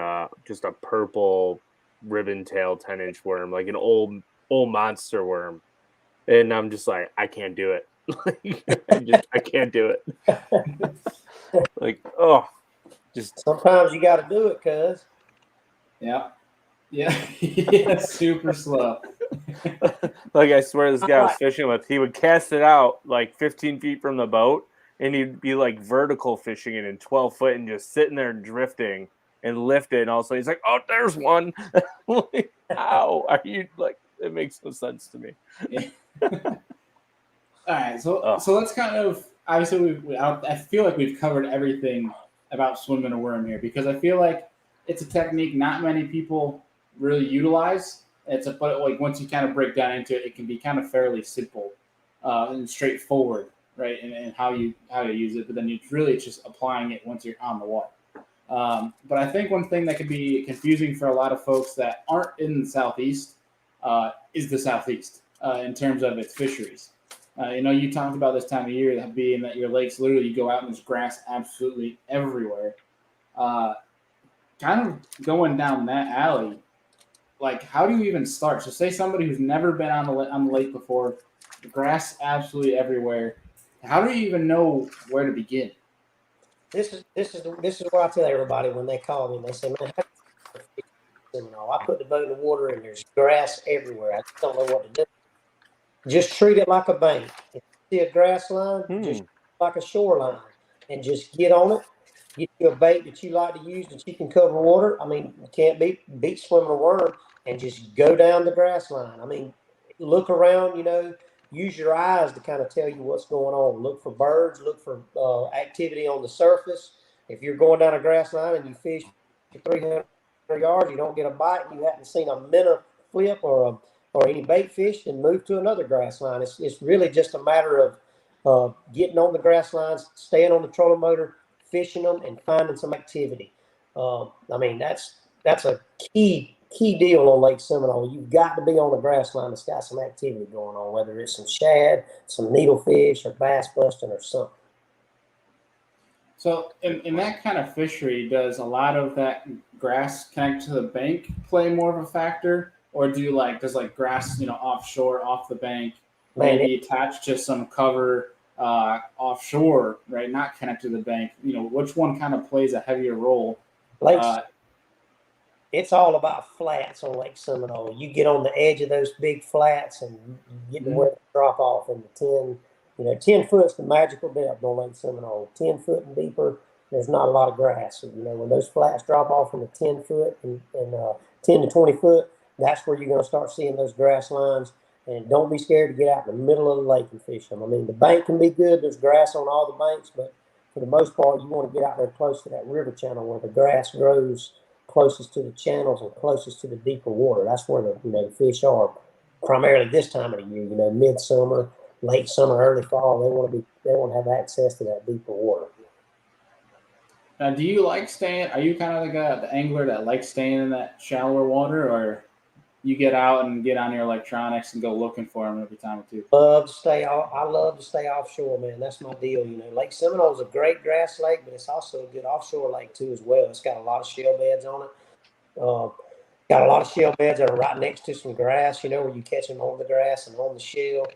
just a purple ribbon tail 10-inch worm, like an old monster worm. And I'm just like, I can't do it. I can't do it. Like, just sometimes you got to do it, cuz. Yeah. Yeah, super slow. Like I swear this guy I was fishing with, he would cast it out like 15 feet from the boat, and he'd be like vertical fishing it in 12 foot and just sitting there drifting, and lift it, and also he's like, "Oh, there's one." Like, how are you like? It makes no sense to me. Yeah. All right, so Oh. so let's kind of obviously I feel like we've covered everything about swimming a worm here because I feel like it's a technique not many people really utilize. But like once you kind of break down into it, it can be kind of fairly simple and straightforward, right? And how you use it, but then it's just applying it once you're on the water. But I think one thing that could be confusing for a lot of folks that aren't in the Southeast is the Southeast in terms of its fisheries. You talked about this time of year being that your lakes literally you go out and there's grass absolutely everywhere. Kind of going down that alley, like how do you even start? So say somebody who's never been on the lake before, the grass absolutely everywhere. How do you even know where to begin? This is what I tell everybody when they call me. They say, "Man, how do you fish Seminole? I put the boat in the water and there's grass everywhere. I just don't know what to do." Just treat it like a bank. If you see a grass line, just like a shoreline, and just get on it. Get you a bait that you like to use that you can cover water. I mean, you can't beat swimming a worm, and just go down the grass line. I mean, look around. Use your eyes to kind of tell you what's going on. Look for birds. Look for activity on the surface. If you're going down a grass line and you fish for 300 yards, you don't get a bite, and you haven't seen a minnow flip or any bait fish, then move to another grass line. It's really just a matter of getting on the grass lines, staying on the trolling motor, fishing them, and finding some activity. I mean, that's a key deal on Lake Seminole. You've got to be on the grass line that's got some activity going on, whether it's some shad, some needlefish, or bass busting or something. So in that kind of fishery, does a lot of that grass connect to the bank play more of a factor? Or does grass, offshore, off the bank, maybe attached to some cover offshore, right? Not connected to the bank. Which one kind of plays a heavier role? It's all about flats on Lake Seminole. You get on the edge of those big flats and you get to where they drop off in the 10 foot's the magical depth on Lake Seminole. 10 foot and deeper, there's not a lot of grass. So, when those flats drop off in the 10 foot and 10 to 20 foot, that's where you're going to start seeing those grass lines. And don't be scared to get out in the middle of the lake and fish them. I mean, the bank can be good. There's grass on all the banks, but for the most part, you want to get out there close to that river channel where the grass grows closest to the channels and closest to the deeper water. That's where the fish are primarily this time of the year. Midsummer, late summer, early fall. They want to have access to that deeper water. Now, do you like staying? Are you kind of like the angler that likes staying in that shallower water, or you get out and get on your electronics and go looking for them every time or two? I love to stay offshore, man. That's my deal. Lake Seminole is a great grass lake, but it's also a good offshore lake too as well. It's got a lot of shell beds on it. Got a lot of shell beds that are right next to some grass, where you catch them on the grass and on the shell.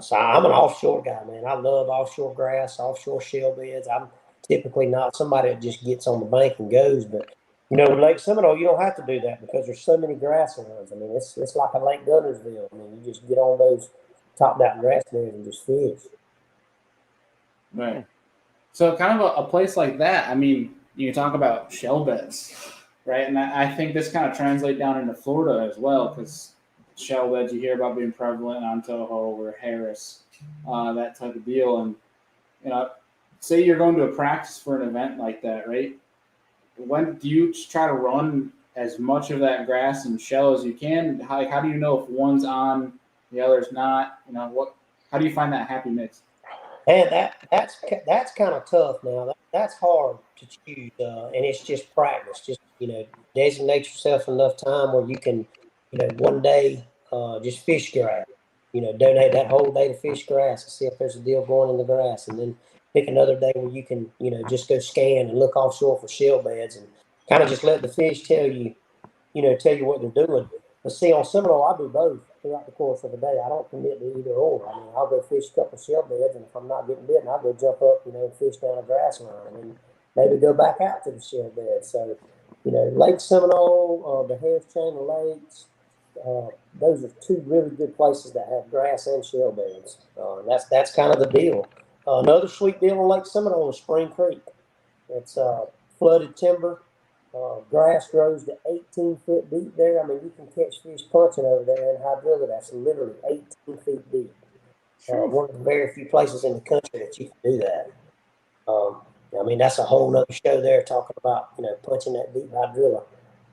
So I'm an offshore guy, man. I love offshore grass, offshore shell beds. I'm typically not somebody that just gets on the bank and goes, but Lake Seminole, you don't have to do that because there's so many grass lines. I mean, it's like a Lake Guntersville. I mean, you just get on those topped out grass beds and just fish. Right. So kind of a place like that, I mean, you talk about shell beds, right? And I think this kind of translates down into Florida as well, because shell beds you hear about being prevalent on Toho or Harris, that type of deal. And, say you're going to a practice for an event like that, right? When do you try to run as much of that grass and shell as you can? How do you know if one's on, the other's not? How do you find that happy mix? And that's kind of tough now. That's hard to choose, and it's just practice. Just designate yourself enough time where you can, one day just fish grass. Donate that whole day to fish grass and see if there's a deal going in the grass, and then pick another day where you can, just go scan and look offshore for shell beds and kind of just let the fish tell you what they're doing. But see, on Seminole, I do both throughout the course of the day. I don't commit to either or. I mean, I'll go fish a couple of shell beds, and if I'm not getting bitten, I'll go jump up, and fish down a grass line, and maybe go back out to the shell bed. So, Lake Seminole, the Harris Chain of Lakes, those are two really good places that have grass and shell beds. That's kind of the deal. Another sweet deal on Lake Seminole is Spring Creek. It's flooded timber. Grass grows to 18 foot deep there. I mean, you can catch fish punching over there in hydrilla. That's literally 18 feet deep. One of the very few places in the country that you can do that. I mean, that's a whole nother show there talking about, punching that deep hydrilla.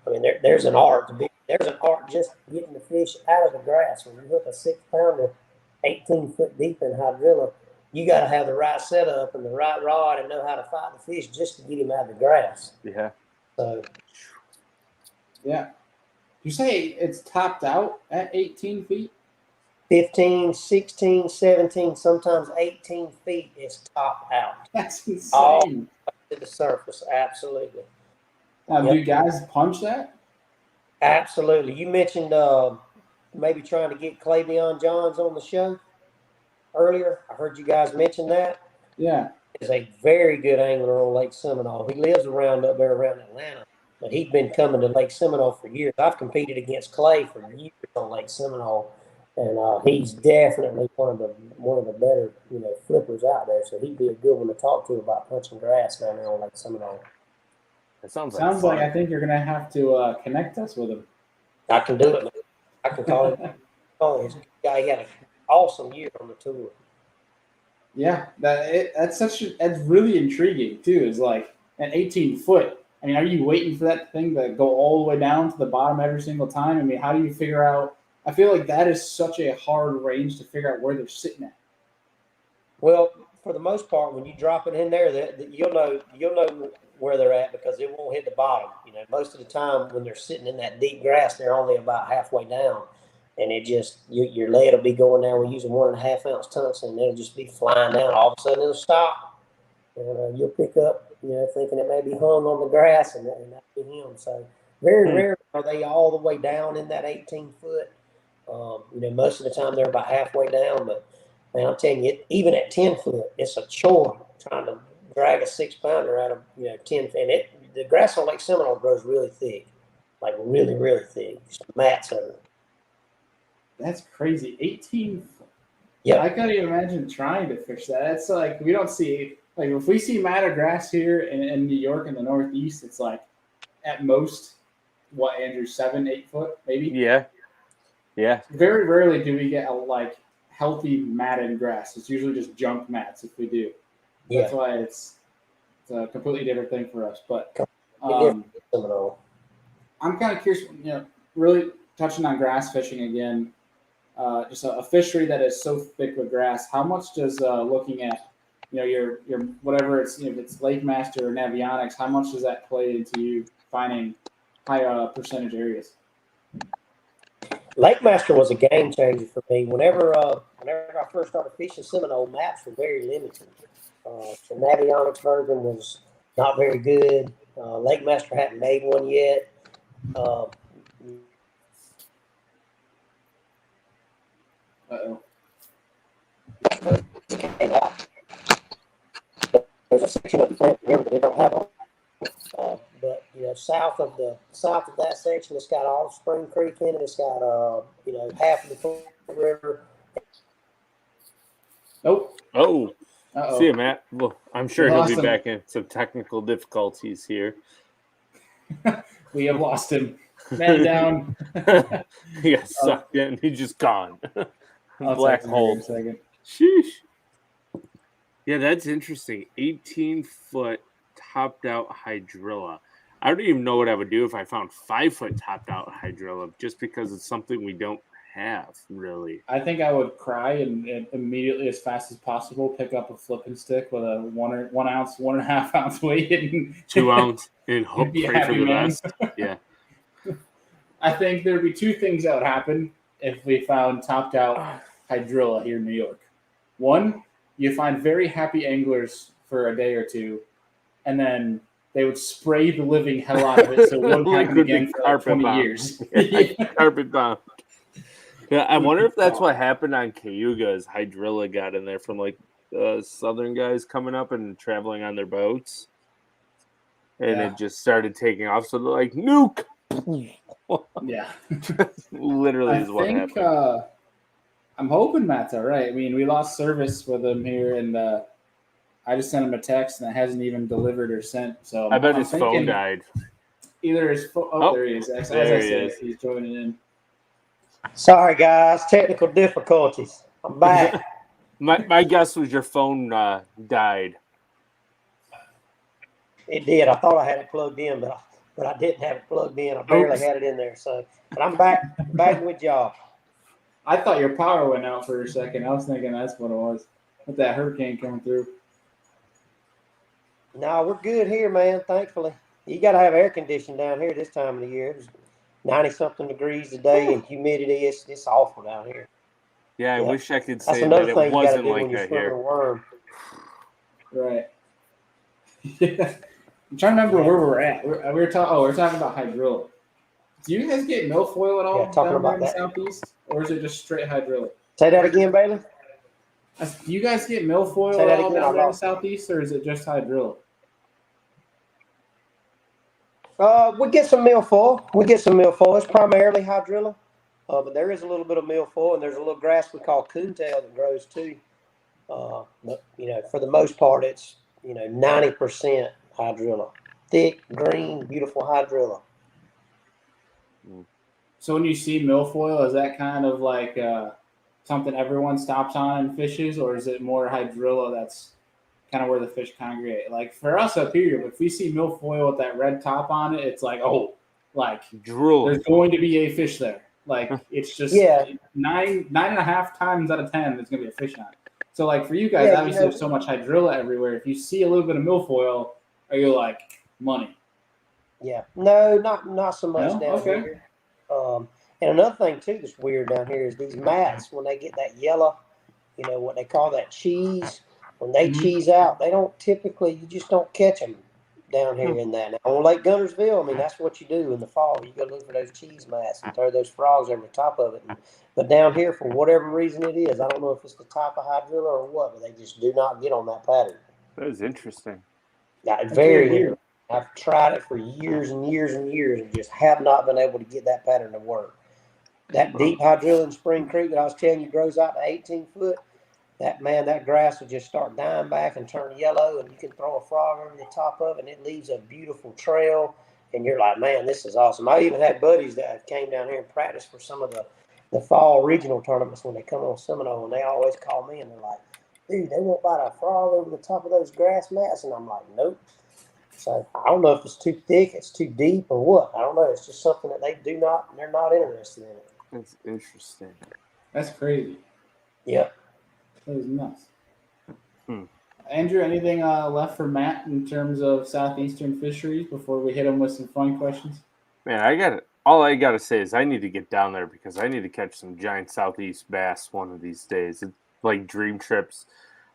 I mean, there's an art there's an art just getting the fish out of the grass. When you hook a 6-pounder 18 foot deep in hydrilla, you got to have the right setup and the right rod and know how to fight the fish just to get him out of the grass. Yeah. So, yeah. You say it's topped out at 18 feet? 15, 16, 17, sometimes 18 feet is top out. That's insane. All to the surface, absolutely. Do guys punch that? Absolutely. You mentioned maybe trying to get Clavion Johns on the show earlier. I heard you guys mention that. Yeah. He's a very good angler on Lake Seminole. He lives up there around Atlanta, but he's been coming to Lake Seminole for years. I've competed against Clay for years on Lake Seminole, and he's definitely one of the better flippers out there. So he'd be a good one to talk to about punching grass down there on Lake Seminole. It sounds like I think you're gonna have to connect us with him. I can do it. I can call him. Oh, this guy, he had an awesome year on the tour. Yeah, that's really intriguing too. Is like an 18 foot. I mean, are you waiting for that thing to go all the way down to the bottom every single time? I mean, how do you figure out? I feel like that is such a hard range to figure out where they're sitting at. Well, for the most part, when you drop it in there, you'll know where they're at because it won't hit the bottom. Most of the time when they're sitting in that deep grass, they're only about halfway down, and it just your lead will be going down. We're using 1.5 ounce tungsten, and it'll just be flying down. All of a sudden, it'll stop, and you'll pick up, thinking it may be hung on the grass, and that'll be him. So very rarely are they all the way down in that 18 foot. Most of the time they're about halfway down, but man, I'm telling you, even at 10 foot, it's a chore trying to drag a 6-pounder out of 10 feet. And the grass on Lake Seminole grows really thick, like really, really thick. Just mats of it. That's crazy. 18. Yeah, I can't even imagine trying to fish that. It's like we don't see if we see mat of grass here in New York in the Northeast, it's like at most Andrew, 7-8 foot maybe. Yeah. Yeah. Very rarely do we get healthy matted grass. It's usually just junk mats if we do. That's why it's a completely different thing for us. But I'm kind of curious, really touching on grass fishing again, just a fishery that is so thick with grass. How much does looking at, your whatever it's, if it's Lake Master or Navionics, how much does that play into you finding high percentage areas? Lake Master was a game changer for me. Whenever I first started fishing Seminole, maps were very limited. The Navionics version was not very good. Lake Master hadn't made one yet. There's a section of the Flint River that they don't have on. But south of that section, it's got all Spring Creek in it. It's got half of the Flint River. Nope. Oh. Uh-oh. See you, Matt. Well, I'm sure he'll be back in some technical difficulties here. We have lost him. Man down. He got sucked in. He's just gone. Black hole. Second. Sheesh. Yeah, that's interesting. 18-foot topped out hydrilla. I don't even know what I would do if I found 5-foot topped out hydrilla, just because it's something we don't have, really. I think I would cry and immediately, as fast as possible, pick up a flipping stick with a 1 ounce, 1.5 ounce weight, and 2 ounce, and hope pray for the man. best. Yeah. I think there'd be two things that would happen if we found topped out hydrilla here in New York. One, you find very happy anglers for a day or two, and then they would spray the living hell out of it so it wouldn't happen again for like 20 years. Carpet bomb. Yeah, I wonder if that's what happened on Cayuga is hydrilla got in there from southern guys coming up and traveling on their boats. And it just started taking off. So they're like, nuke! Yeah. Literally is what happened. I'm hoping Matt's all right. I mean, we lost service with him here, and I just sent him a text, and it hasn't even delivered or sent. So I bet his phone died. either his phone. Oh, there he is. As I said, he's joining in. Sorry, guys. Technical difficulties. I'm back. My guess was your phone died. It did. I thought I had it plugged in, but I didn't have it plugged in. I barely had it in there. So, but I'm back with y'all. I thought your power went out for a second. I was thinking that's what it was with that hurricane coming through. No, we're good here, man. Thankfully, you got to have air conditioning down here this time of the year. It's 90-something degrees today, and humidity. It's awful down here. Yeah, I wish I could That's say another that thing it you gotta wasn't do like when you're that swimming here. a worm. Right. Yeah. I'm trying to remember where we're at. We're talking about hydrilla. Do you guys get milfoil at all talking down about there in the that. Southeast, or is it just straight hydrilla? Say that again, Bailey. Do you guys get milfoil Say at that all again, down I there in the lost you. Southeast, or is it just hydrilla? We get some milfoil. It's primarily hydrilla, but there is a little bit of milfoil, and there's a little grass we call coontail that grows too. But for the most part, it's 90% hydrilla, thick, green, beautiful hydrilla. So when you see milfoil, is that kind of like something everyone stops on and fishes, or is it more hydrilla that's kind of where the fish congregate? Like for us up here, if we see milfoil with that red top on it, it's like, drool. There's going to be a fish there. Like it's just 9.5 times out of 10, there's going to be a fish on it. So like for you guys, obviously there's so much hydrilla everywhere. If you see a little bit of milfoil, are you like money? Yeah, no, not so much down Okay. here. And another thing too that's weird down here is these mats, when they get that yellow, what they call that cheese, when they cheese out, they don't typically, you just don't catch them down here in that. Now, on Lake Guntersville, I mean, that's what you do in the fall. You go look for those cheese mats and throw those frogs over the top of it. But down here, for whatever reason it is, I don't know if it's the type of hydrilla or what, but they just do not get on that pattern. That is interesting. Yeah, very weird. I've tried it for years and years and years and just have not been able to get that pattern to work. That deep hydrilla in Spring Creek that I was telling you grows out to 18 foot, that grass will just start dying back and turn yellow, and you can throw a frog over the top of it, and it leaves a beautiful trail, and you're like, man, this is awesome. I even had buddies that came down here and practiced for some of the fall regional tournaments when they come on Seminole, and they always call me, and they're like, dude, they won't bite a frog over the top of those grass mats, and I'm like, nope. So I don't know if it's too thick, it's too deep, or what. I don't know. It's just something that they're not interested in it. That's interesting. That's crazy. Yeah. That was nuts. Andrew, anything left for Matt in terms of Southeastern fisheries before we hit him with some fun questions? Man, all I got to say is I need to get down there because I need to catch some giant Southeast bass one of these days. It's like dream trips.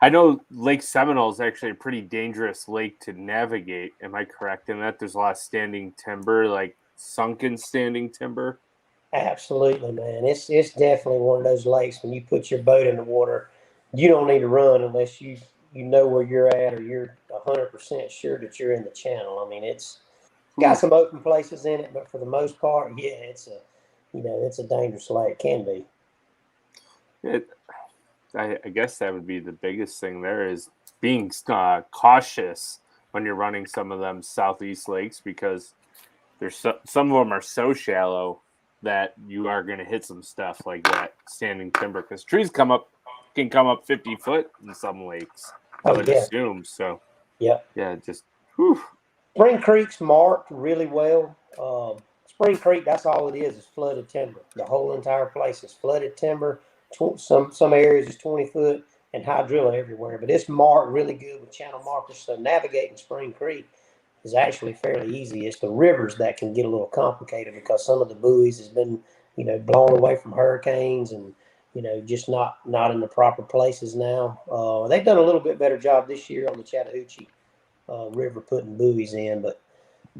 I know Lake Seminole is actually a pretty dangerous lake to navigate. Am I correct in that? There's a lot of standing timber, like sunken standing timber. Absolutely, man. It's definitely one of those lakes when you put your boat in the water, you don't need to run unless you know where you're at or you're 100% sure that you're in the channel. I mean, it's got some open places in it, but for the most part, yeah, it's a dangerous lake. Can be. I guess that would be the biggest thing there is being cautious when you're running some of them Southeast lakes because some of them are so shallow that you are going to hit some stuff like that standing timber because trees can come up 50 foot in some lakes. I would assume so. Yeah. Yeah. Just. Whew. Spring Creek's marked really well. Spring Creek, that's all it is flooded timber. The whole entire place is flooded timber. Some areas is 20 foot and hydrilla everywhere, but it's marked really good with channel markers. So navigating Spring Creek is actually fairly easy. It's the rivers that can get a little complicated because some of the buoys has been, blown away from hurricanes and, just not in the proper places now. They've done a little bit better job this year on the Chattahoochee River putting buoys in, but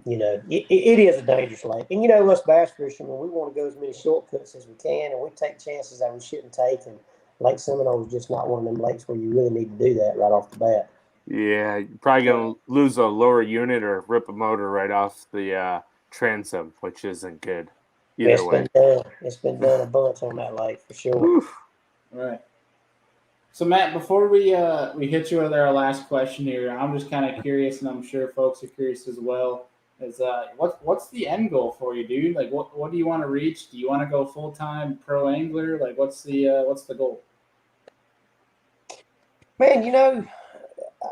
it is a dangerous lake. And us bass fishermen, we want to go as many shortcuts as we can, and we take chances that we shouldn't take. And Lake Seminole is just not one of them lakes where you really need to do that right off the bat. Yeah, you're probably going to lose a lower unit or rip a motor right off the transom, which isn't good either way. It's been done a bunch on that lake for sure. Oof. Right. So Matt, before we hit you with our last question here, I'm just kind of curious, and I'm sure folks are curious as well. Is what's the end goal for you, dude? Like, what do you want to reach? Do you want to go full time pro angler? Like, what's the goal? Man,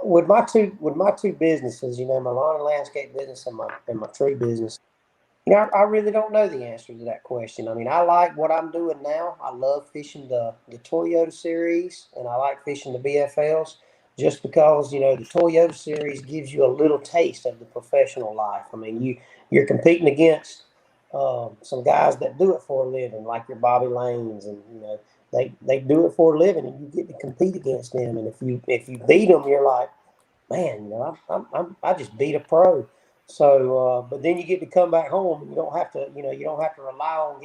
with my two businesses, my lawn and landscape business and my tree business, I really don't know the answer to that question. I mean, I like what I'm doing now. I love fishing the Toyota series, and I like fishing the BFLs just because, the Toyota series gives you a little taste of the professional life. I mean, you're competing against some guys that do it for a living, like your Bobby Lanes, and they do it for a living, and you get to compete against them. And if you beat them, you're like, man, I just beat a pro. So, but then you get to come back home, and you don't have to rely on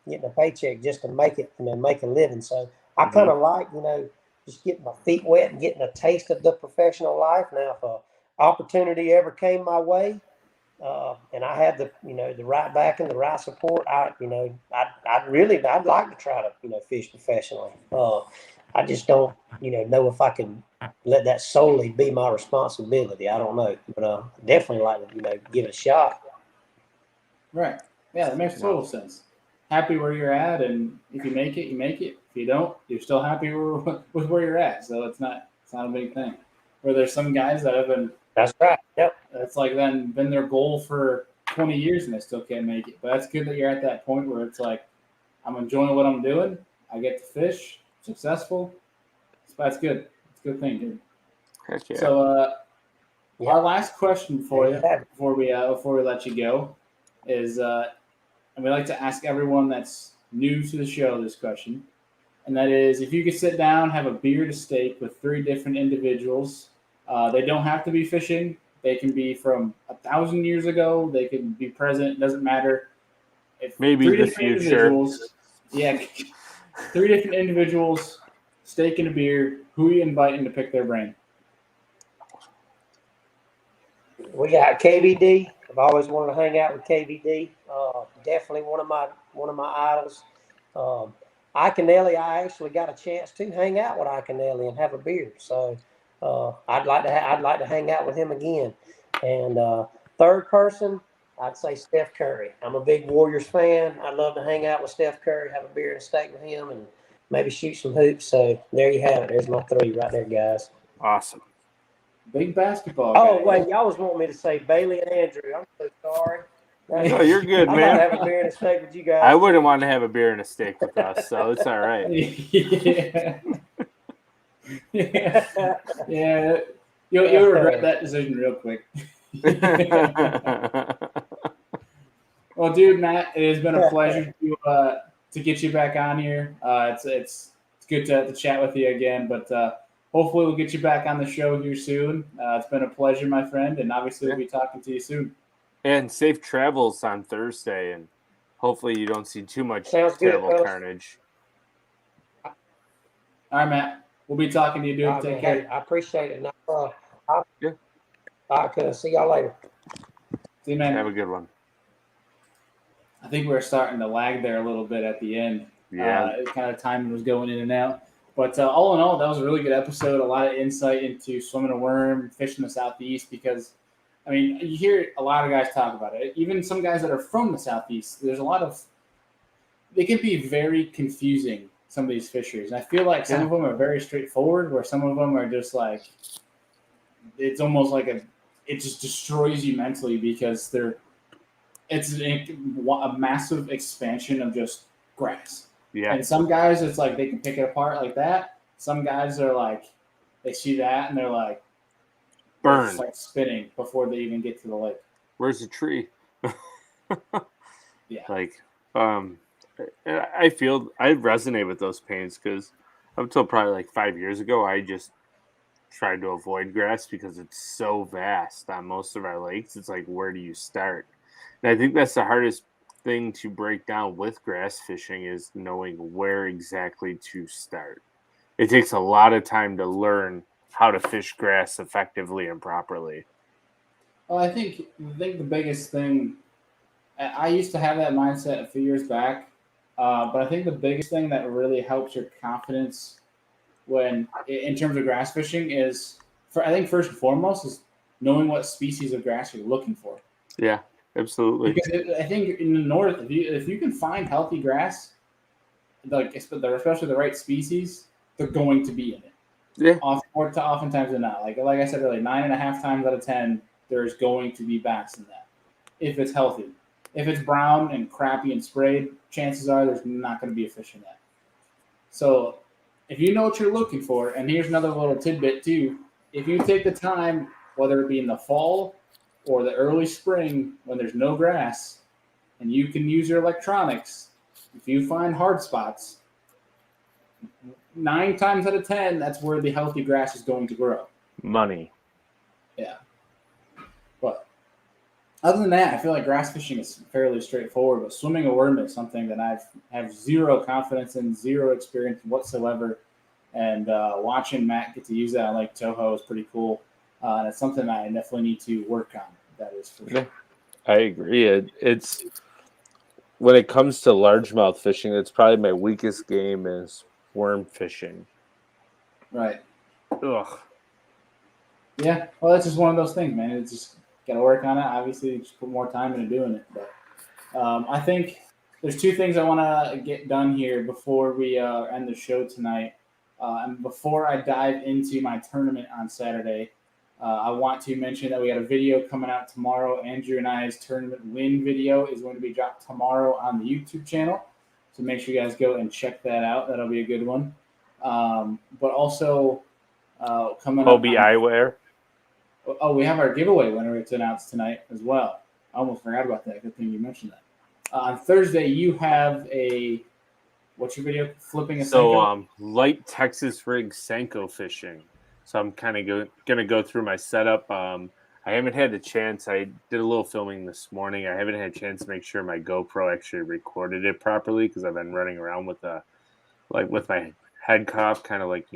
getting a paycheck just to make it and then make a living. So I kind of like, just getting my feet wet and getting a taste of the professional life. Now, if an opportunity ever came my way, and I had the right backing, the right support, I'd like to try to, fish professionally. I just don't, know if I can let that solely be my responsibility. I don't know, but definitely like to, give it a shot. Right. Yeah, that makes total sense. Happy where you're at, and if you make it, you make it. If you don't, you're still happy with where you're at. So it's not a big thing. Where there's some guys that have been. That's right. Yep. It's like been their goal for 20 years and they still can't make it. But that's good that you're at that point where it's like, I'm enjoying what I'm doing. I get to fish, successful. So that's good. It's a good thing, dude. Heck yeah. So our last question for you before we let you go is, and we like to ask everyone that's new to the show this question, and that is, if you could sit down, have a beer to steak with 3 different individuals. They don't have to be fishing. They can be from 1,000 years ago. They can be present. It doesn't matter. If maybe 3 the different future. Individuals, 3 different individuals, steak and a beer. Who are you inviting to pick their brain? We got KVD. I've always wanted to hang out with KVD. Definitely one of my idols. Iaconelli, I actually got a chance to hang out with Iaconelli and have a beer. So I'd like to hang out with him again. And third person, I'd say Steph Curry. I'm a big Warriors fan. I'd love to hang out with Steph Curry, have a beer and a steak with him, and maybe shoot some hoops. So there you have it. There's my 3 right there, guys. Awesome. Big basketball. Oh, wait, y'all was wanting me to say Bailey and Andrew. I'm so sorry. No, you're good, I'm man. about to have a beer and a steak with you guys. I wouldn't want to have a beer and a steak with us, so it's all right. Yeah. You'll regret that decision real quick. Well, dude, Matt, it has been a pleasure to get you back on here. It's good to chat with you again, but hopefully we'll get you back on the show here soon. It's been a pleasure, my friend, and obviously we'll be talking to you soon. And safe travels on Thursday, and hopefully you don't see too much terrible carnage. All right, Matt. We'll be talking to you, dude. Take care. I appreciate it. I'll see y'all later. See you, man. Have a good one. I think we're starting to lag there a little bit at the end. Yeah. Kind of timing was going in and out. But all in all, that was a really good episode. A lot of insight into swimming a worm, fishing the Southeast, because, I mean, you hear a lot of guys talk about it. Even some guys that are from the Southeast, there's a lot of – they can be very confusing, some of these fisheries. And I feel like some of them are very straightforward, where some of them are just like – it's almost like it just destroys you mentally because it's a massive expansion of just grass. Yeah. And some guys, it's like they can pick it apart like that. Some guys are like, they see that and they're like, burn. It's like spinning before they even get to the lake. Where's the tree? Yeah. Like, I feel I resonate with those pains because up until probably like 5 years ago, I just tried to avoid grass because it's so vast on most of our lakes. It's like, where do you start? And I think that's the hardest thing to break down with grass fishing is knowing where exactly to start. It takes a lot of time to learn how to fish grass effectively and properly. Well, I think the biggest thing, I used to have that mindset a few years back, but I think the biggest thing that really helps your confidence when in terms of grass fishing is, I think first and foremost, is knowing what species of grass you're looking for. Yeah, absolutely. Because I think in the north, if you can find healthy grass, like especially the right species, they're going to be in it. Yeah. Oftentimes than not. Like I said earlier, 9.5 times out of 10, there's going to be bass in that if it's healthy. If it's brown and crappy and sprayed, chances are there's not going to be a fish in that. So if you know what you're looking for, and here's another little tidbit too, if you take the time, whether it be in the fall or the early spring when there's no grass, and you can use your electronics, if you find hard spots, 9 times out of 10, that's where the healthy grass is going to grow. Money. Yeah. But other than that, I feel like grass fishing is fairly straightforward, but swimming a worm is something that I have zero confidence in, zero experience whatsoever. And watching Matt get to use that on Lake Toho is pretty cool. And it's something I definitely need to work on. That is for sure. I agree. It's when it comes to largemouth fishing, it's probably my weakest game is worm fishing. Right. Ugh. Yeah. Well, that's just one of those things, man. It's just got to work on it. Obviously, just put more time into doing it. But I think there's two things I want to get done here before we end the show tonight. And before I dive into my tournament on Saturday, I want to mention that we got a video coming out tomorrow. Andrew and I's tournament win video is going to be dropped tomorrow on the YouTube channel. So make sure you guys go and check that out. That'll be a good one. But also coming up. Hobie Eyewear. Oh, we have our giveaway winner to announce tonight as well. I almost forgot about that. Good thing you mentioned that. On Thursday, you have what's your video? Flipping a Senko? Light Texas rig Senko fishing. So I'm kind of going to go through my setup. I haven't had a chance. I did a little filming this morning. I haven't had a chance to make sure my GoPro actually recorded it properly because I've been running around with my head cut off, kind of like,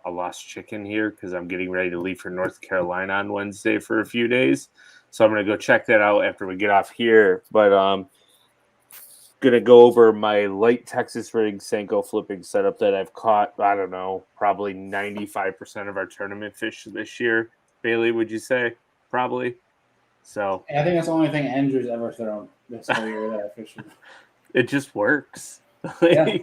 a lost chicken here because I'm getting ready to leave for North Carolina on Wednesday for a few days. So I'm going to go check that out after we get off here. But going to go over my light Texas rig Senko flipping setup that I've caught, I don't know, probably 95% of our tournament fish this year. Bailey, would you say? Probably. So I think that's the only thing Andrew's ever thrown this whole year that I fished. It just works. Yeah.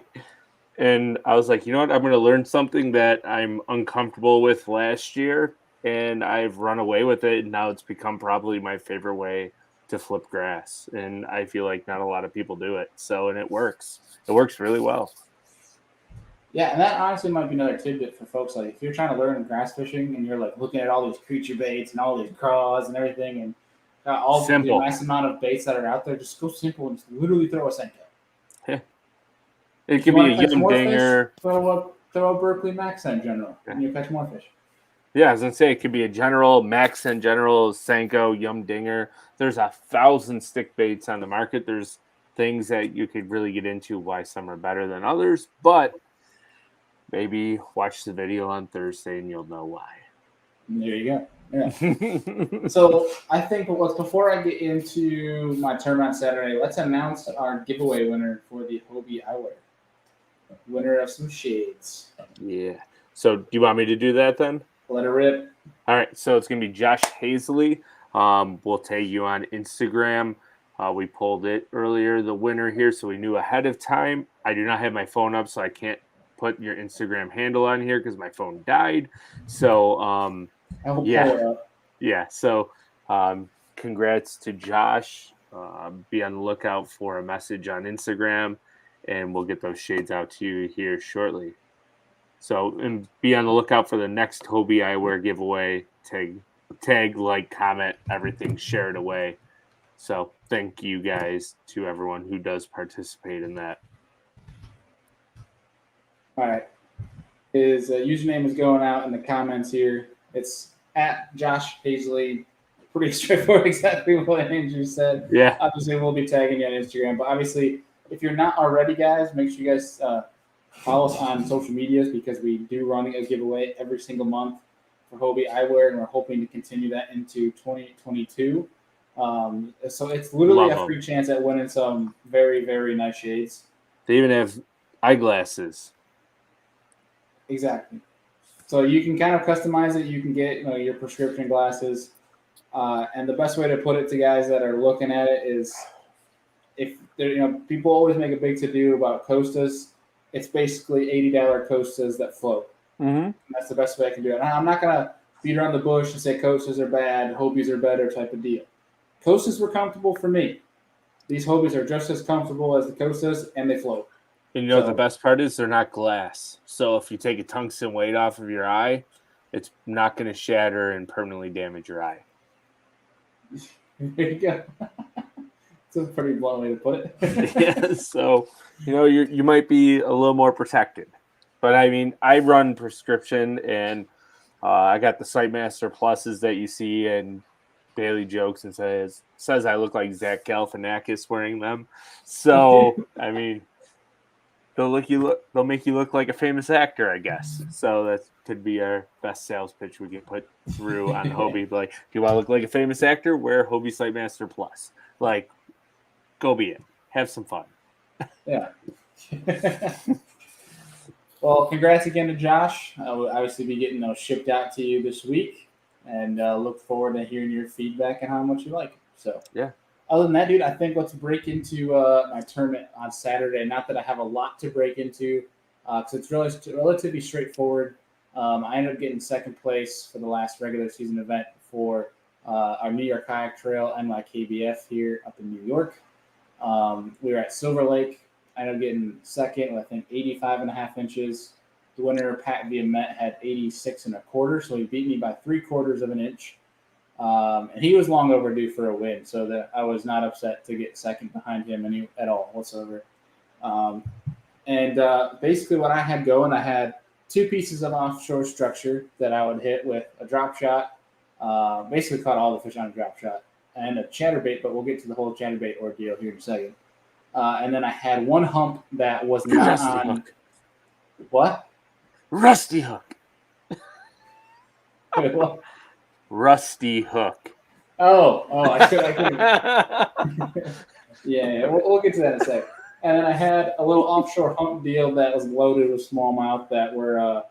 And I was like, you know what? I'm going to learn something that I'm uncomfortable with last year, and I've run away with it, and now it's become probably my favorite way to flip grass. And I feel like not a lot of people do it. So, and it works. It works really well. Yeah, and that honestly might be another tidbit for folks. Like, if you're trying to learn grass fishing and you're like looking at all these creature baits and all these craws and everything, and all the mass amount of baits that are out there, just go simple and just literally throw a Senko. Yeah. It could be a yum dinger. Fish, throw a Berkeley Max in general, and you catch more fish. Yeah, I was gonna say it could be a general Max and general Senko yum dinger. There's 1,000 stick baits on the market. There's things that you could really get into why some are better than others, but maybe watch the video on Thursday and you'll know why. There you go. Yeah. So I think before I get into my tournament on Saturday, let's announce our giveaway winner for the Hobie Eyewear. Winner of some shades. Yeah. So do you want me to do that then? Let it rip. All right. So it's going to be Josh Hazley. We'll tag you on Instagram. We pulled it earlier, the winner here, so we knew ahead of time. I do not have my phone up, so I can't put your Instagram handle on here because my phone died. So, yeah. So, congrats to Josh. Be on the lookout for a message on Instagram, and we'll get those shades out to you here shortly. So, and be on the lookout for the next Hobie Eyewear giveaway. Tag, like, comment, everything, share it away. So, thank you guys to everyone who does participate in that. All right. His username is going out in the comments here. It's at Josh Hazley. Pretty straightforward, exactly what Andrew said. Yeah. Obviously, we'll be tagging you on Instagram. But obviously, if you're not already, guys, make sure you guys follow us on social medias because we do run a giveaway every single month for Hobie Eyewear, and we're hoping to continue that into 2022. So it's literally a free chance at winning some very, very nice shades. They even have eyeglasses. Exactly. So you can kind of customize it. You can get your prescription glasses. And the best way to put it to guys that are looking at it is, if they're, people always make a big to-do about Costas. It's basically $80 Costas that float. Mm-hmm. That's the best way I can do it. And I'm not going to beat around the bush and say Costas are bad, Hobies are better type of deal. Costas were comfortable for me. These Hobies are just as comfortable as the Costas, and they float. And the best part is they're not glass. So if you take a tungsten weight off of your eye, it's not going to shatter and permanently damage your eye. There you go. That's a pretty blunt way to put it. Yeah, so you might be a little more protected. But I mean, I run prescription, and I got the Sightmaster Pluses that you see, and Bailey jokes and says I look like Zach Galifianakis wearing them. So I mean, they'll make you look like a famous actor, I guess. So that could be our best sales pitch we can put through on Hobie. Like, do you want to look like a famous actor? Wear Hobie Sightmaster Plus. Like, go be it. Have some fun. Yeah. Well, congrats again to Josh. I will obviously be getting those shipped out to you this week, and look forward to hearing your feedback and how much you like it. So, yeah. Other than that, dude, I think let's break into my tournament on Saturday. Not that I have a lot to break into, because it's relatively straightforward. I ended up getting second place for the last regular season event for our New York Kayak Trail and my KBF here up in New York. We were at Silver Lake. I ended up getting second with, I think, 85.5 inches. The winner, Pat Viamet, had 86.25, so he beat me by 3/4 of an inch. And he was long overdue for a win, so that I was not upset to get second behind him at all whatsoever. Basically what I had going, I had two pieces of offshore structure that I would hit with a drop shot. Basically caught all the fish on a drop shot, and a chatterbait, but we'll get to the whole chatterbait ordeal here in a second. And then I had one hump that was not Rusty on. hook. What? Rusty hook. Wait, what? Rusty hook. Oh, I could. Yeah, we'll get to that in a sec. And then I had a little offshore hump deal that was loaded with smallmouth that were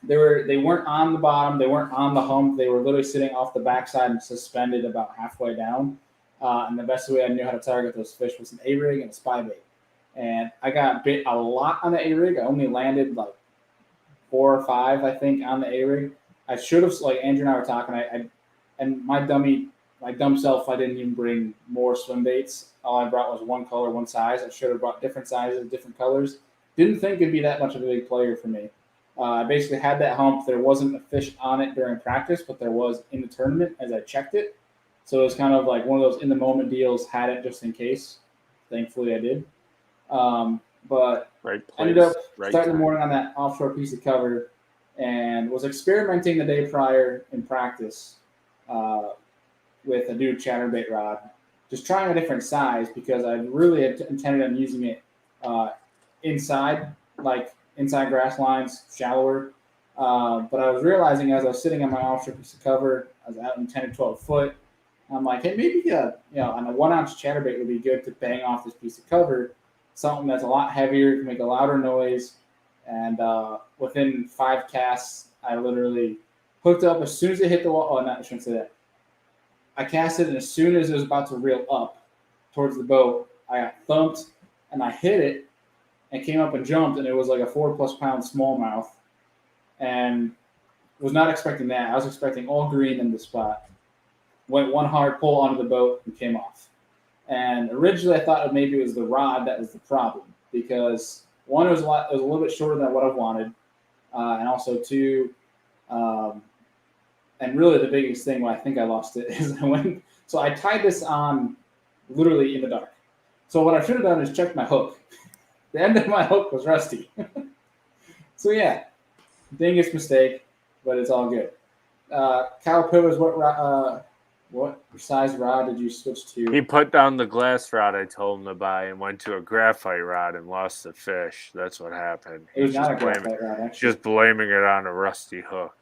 they weren't on the bottom, they weren't on the hump, they were literally sitting off the backside and suspended about halfway down. And the best way I knew how to target those fish was an A-rig and a spy bait. And I got bit a lot on the A-rig. I only landed like 4 or 5, I think, on the A-rig. I should have, like Andrew and I were talking, and my dumb self, I didn't even bring more swim baits. All I brought was one color, one size. I should have brought different sizes, different colors. Didn't think it'd be that much of a big player for me. I basically had that hump. There wasn't a fish on it during practice, but there was in the tournament as I checked it. So it was kind of like one of those in-the-moment deals, had it just in case. Thankfully, I did. But right place, ended up right starting time. the morning on that offshore piece of cover and was experimenting the day prior in practice with a new chatterbait rod, just trying a different size because I really had intended on using it inside grass lines, shallower. But I was realizing as I was sitting on my offshore piece of cover, I was out in 10 or 12 foot. I'm like, hey, maybe on a 1 ounce chatterbait would be good to bang off this piece of cover, something that's a lot heavier, can make a louder noise. And within 5 casts, I literally hooked up as soon as it hit the wall. Oh, no, I shouldn't say that. I cast it, and as soon as it was about to reel up towards the boat, I got thumped, and I hit it, and came up and jumped, and it was like a 4+ pound smallmouth, and was not expecting that. I was expecting all green in the spot. Went one hard pull onto the boat and came off. And originally, I thought maybe it was the rod that was the problem because one, it was a little bit shorter than what I wanted, and also two, and really the biggest thing why I think I lost it is so I tied this on literally in the dark. So what I should have done is checked my hook. The end of my hook was rusty. So yeah, biggest mistake, but it's all good. Kyle Pillars, what size rod did you switch to? He put down the glass rod I told him to buy and went to a graphite rod and lost the fish. That's what happened. It was not a graphite rod, actually. Just blaming it on a rusty hook.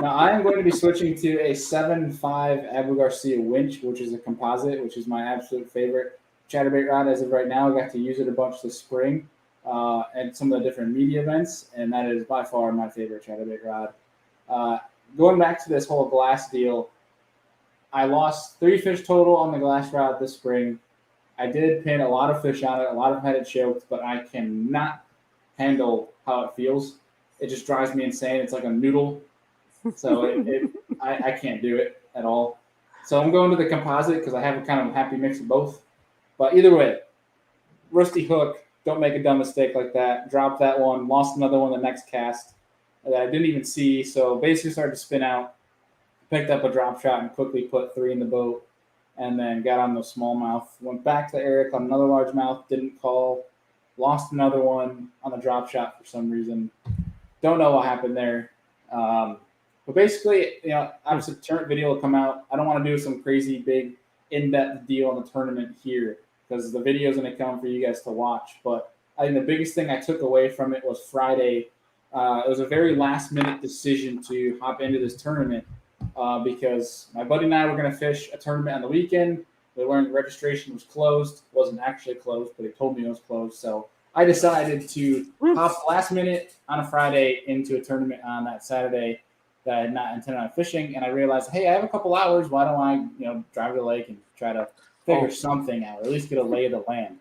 Now, I am going to be switching to a 7.5 Abu Garcia winch, which is a composite, which is my absolute favorite chatterbait rod as of right now. I got to use it a bunch this spring and some of the different media events, and that is by far my favorite chatterbait rod. going back to this whole glass deal, I lost 3 fish total on the glass rod this spring. I did pin a lot of fish on it. A lot of them had it choked, but I cannot handle how it feels. It just drives me insane. It's like a noodle. So I can't do it at all. So I'm going to the composite because I have a kind of happy mix of both. But either way, rusty hook. Don't make a dumb mistake like that. Dropped that one. Lost another one the next cast that I didn't even see. So basically started to spin out. Picked up a drop shot and quickly put 3 in the boat. And then got on the smallmouth. Went back to Eric on another largemouth. Didn't call. Lost another one on the drop shot for some reason. Don't know what happened there. But basically, obviously the tournament video will come out. I don't want to do some crazy big in-depth deal on the tournament here because the video is going to come for you guys to watch. But I think the biggest thing I took away from it was Friday. It was a very last-minute decision to hop into this tournament because my buddy and I were going to fish a tournament on the weekend. We learned the registration was closed. It wasn't actually closed, but he told me it was closed. So I decided to hop last minute on a Friday into a tournament on that Saturday that I had not intended on fishing. And I realized, hey, I have a couple hours. Why don't I, drive to the lake and try to figure something out, or at least get a lay of the land.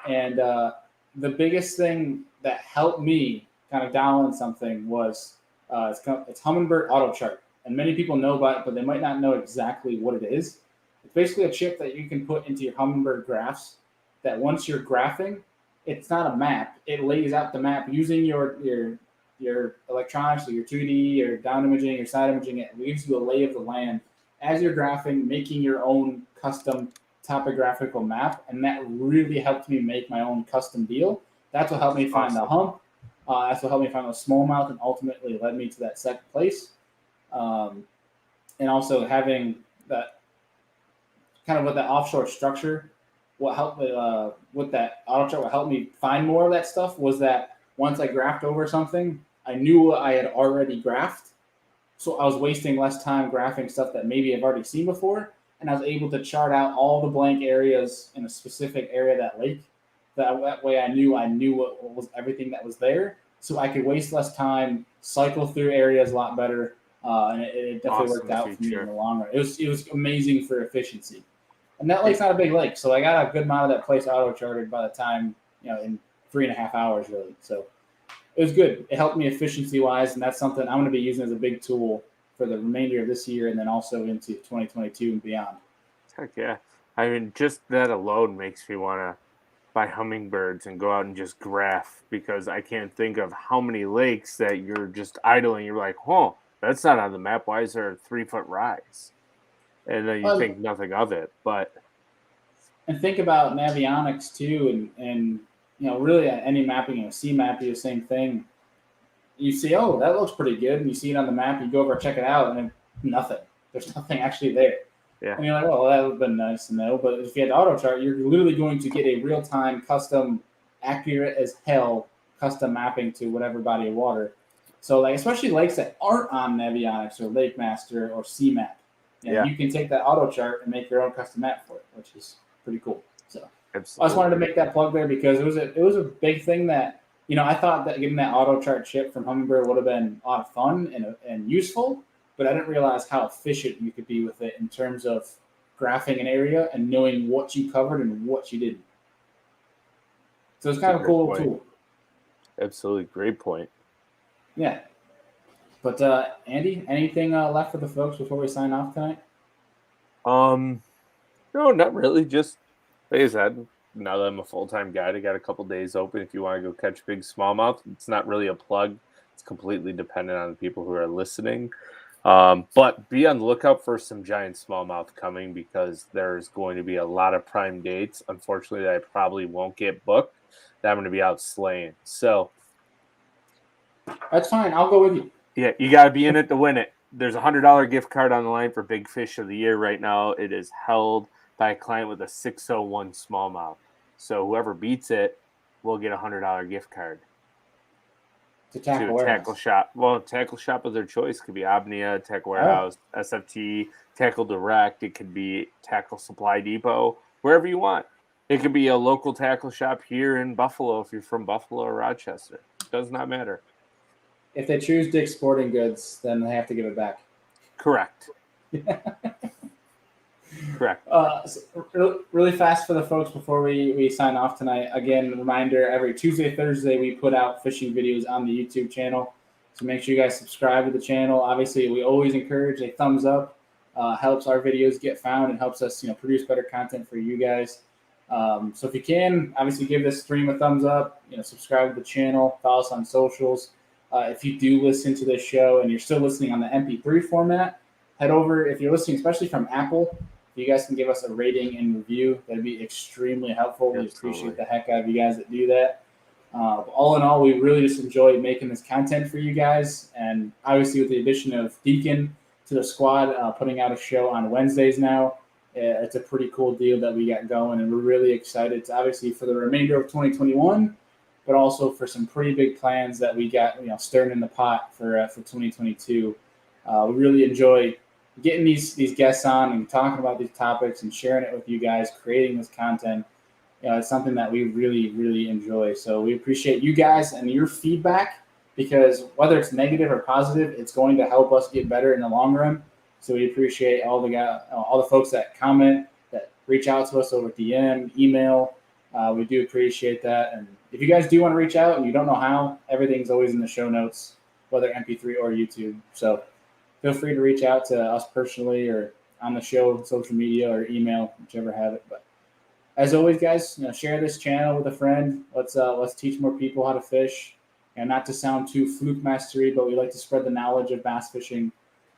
And the biggest thing that helped me kind of dial in something was it's Humminbird Auto Chart. And many people know about it, but they might not know exactly what it is. It's basically a chip that you can put into your Humminbird graphs that once you're graphing, it's not a map. It lays out the map using your electronics, so your 2D, your down imaging, your side imaging. It gives you a lay of the land as you're graphing, making your own custom topographical map. And that really helped me make my own custom deal. That's what helped me find the hump. That's what helped me find the smallmouth and ultimately led me to that second place. And also having that kind of with that offshore structure, what helped with that auto chart, what helped me find more of that stuff was that once I graphed over something, I knew what I had already graphed. So I was wasting less time graphing stuff that maybe I've already seen before. And I was able to chart out all the blank areas in a specific area of that lake. That way I knew what was everything that was there. So I could waste less time, cycle through areas a lot better. And it definitely worked out for me in the long run. It was amazing for efficiency. And that lake's not a big lake, so I got a good amount of that place auto charted by the time, in 3.5 hours, really. So it was good. It helped me efficiency-wise, and that's something I'm going to be using as a big tool for the remainder of this year and then also into 2022 and beyond. Heck yeah. I mean, just that alone makes me want to buy hummingbirds and go out and just graph because I can't think of how many lakes that you're just idling. You're like, that's not on the map. Why is there a 3-foot rise? And then you think nothing of it. And think about Navionics too, and really any mapping, sea map, the same thing. You see, that looks pretty good, and you see it on the map. You go over, check it out, and then nothing. There's nothing actually there. Yeah. And you're like, well, that would have been nice to know. But if you had auto chart, you're literally going to get a real time, custom, accurate as hell custom mapping to whatever body of water. So especially lakes that aren't on Navionics or Lake Master or CMAP. You can take that auto chart and make your own custom map for it, which is pretty cool. So absolutely. I just wanted to make that plug there because it was a big thing that I thought that getting that auto chart chip from Humminbird would have been a lot of fun and useful, but I didn't realize how efficient you could be with it in terms of graphing an area and knowing what you covered and what you didn't. So it's kind of a cool tool. Absolutely, great point. Yeah. But Andy, anything left for the folks before we sign off tonight? No, not really. Just like I said, now that I'm a full-time guide, I got a couple days open. If you want to go catch big smallmouth, it's not really a plug. It's completely dependent on the people who are listening. But be on the lookout for some giant smallmouth coming because there's going to be a lot of prime dates. Unfortunately, that I probably won't get booked. That I'm going to be out slaying. So that's fine. I'll go with you. Yeah, you got to be in it to win it. There's a $100 gift card on the line for Big Fish of the Year right now. It is held by a client with a 601 smallmouth. So whoever beats it will get a $100 gift card to a tackle shop. Well, tackle shop of their choice could be Omnia, Tackle Warehouse, SFT, Tackle Direct. It could be Tackle Supply Depot, wherever you want. It could be a local tackle shop here in Buffalo if you're from Buffalo or Rochester. It does not matter. if they choose Dick's Sporting Goods, then they have to give it back. Correct. Correct. Really fast for the folks before we sign off tonight. Again, reminder, every Tuesday, Thursday, we put out fishing videos on the YouTube channel. So make sure you guys subscribe to the channel. Obviously, we always encourage a thumbs up. Helps our videos get found and helps us, produce better content for you guys. So if you can, obviously give this stream a thumbs up. Subscribe to the channel. Follow us on socials. If you do listen to this show and you're still listening on the MP3 format, head over. If you're listening, especially from Apple, if you guys can give us a rating and review, that'd be extremely helpful. We appreciate the heck out of you guys that do that. All in all, we really just enjoy making this content for you guys. And obviously with the addition of Deacon to the squad, putting out a show on Wednesdays now, it's a pretty cool deal that we got going. And we're really excited to, obviously for the remainder of 2021, but also for some pretty big plans that we got, stirring in the pot for 2022. We really enjoy getting these guests on and talking about these topics and sharing it with you guys, creating this content. It's something that we really, really enjoy. So we appreciate you guys and your feedback, because whether it's negative or positive, it's going to help us get better in the long run. So we appreciate all the folks that comment, that reach out to us over DM, email. We do appreciate that. And if you guys do want to reach out and you don't know how, everything's always in the show notes, whether MP3 or YouTube. So feel free to reach out to us personally or on the show, social media, or email, whichever have it. But as always, guys, share this channel with a friend. Let's teach more people how to fish, and not to sound too fluke mastery, but we like to spread the knowledge of bass fishing.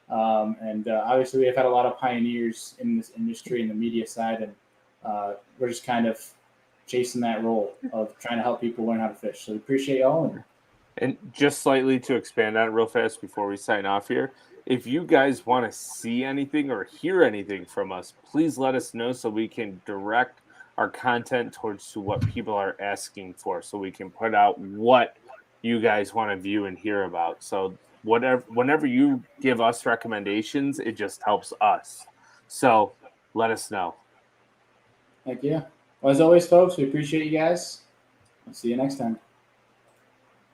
And obviously, we have had a lot of pioneers in this industry in the media side, and we're just kind of chasing that role of trying to help people learn how to fish. So we appreciate y'all. And just slightly to expand on it real fast before we sign off here, if you guys want to see anything or hear anything from us, please let us know so we can direct our content towards what people are asking for, so we can put out what you guys want to view and hear about. So whenever you give us recommendations, it just helps us. So let us know. Heck yeah. Well, as always, folks, we appreciate you guys. I'll see you next time.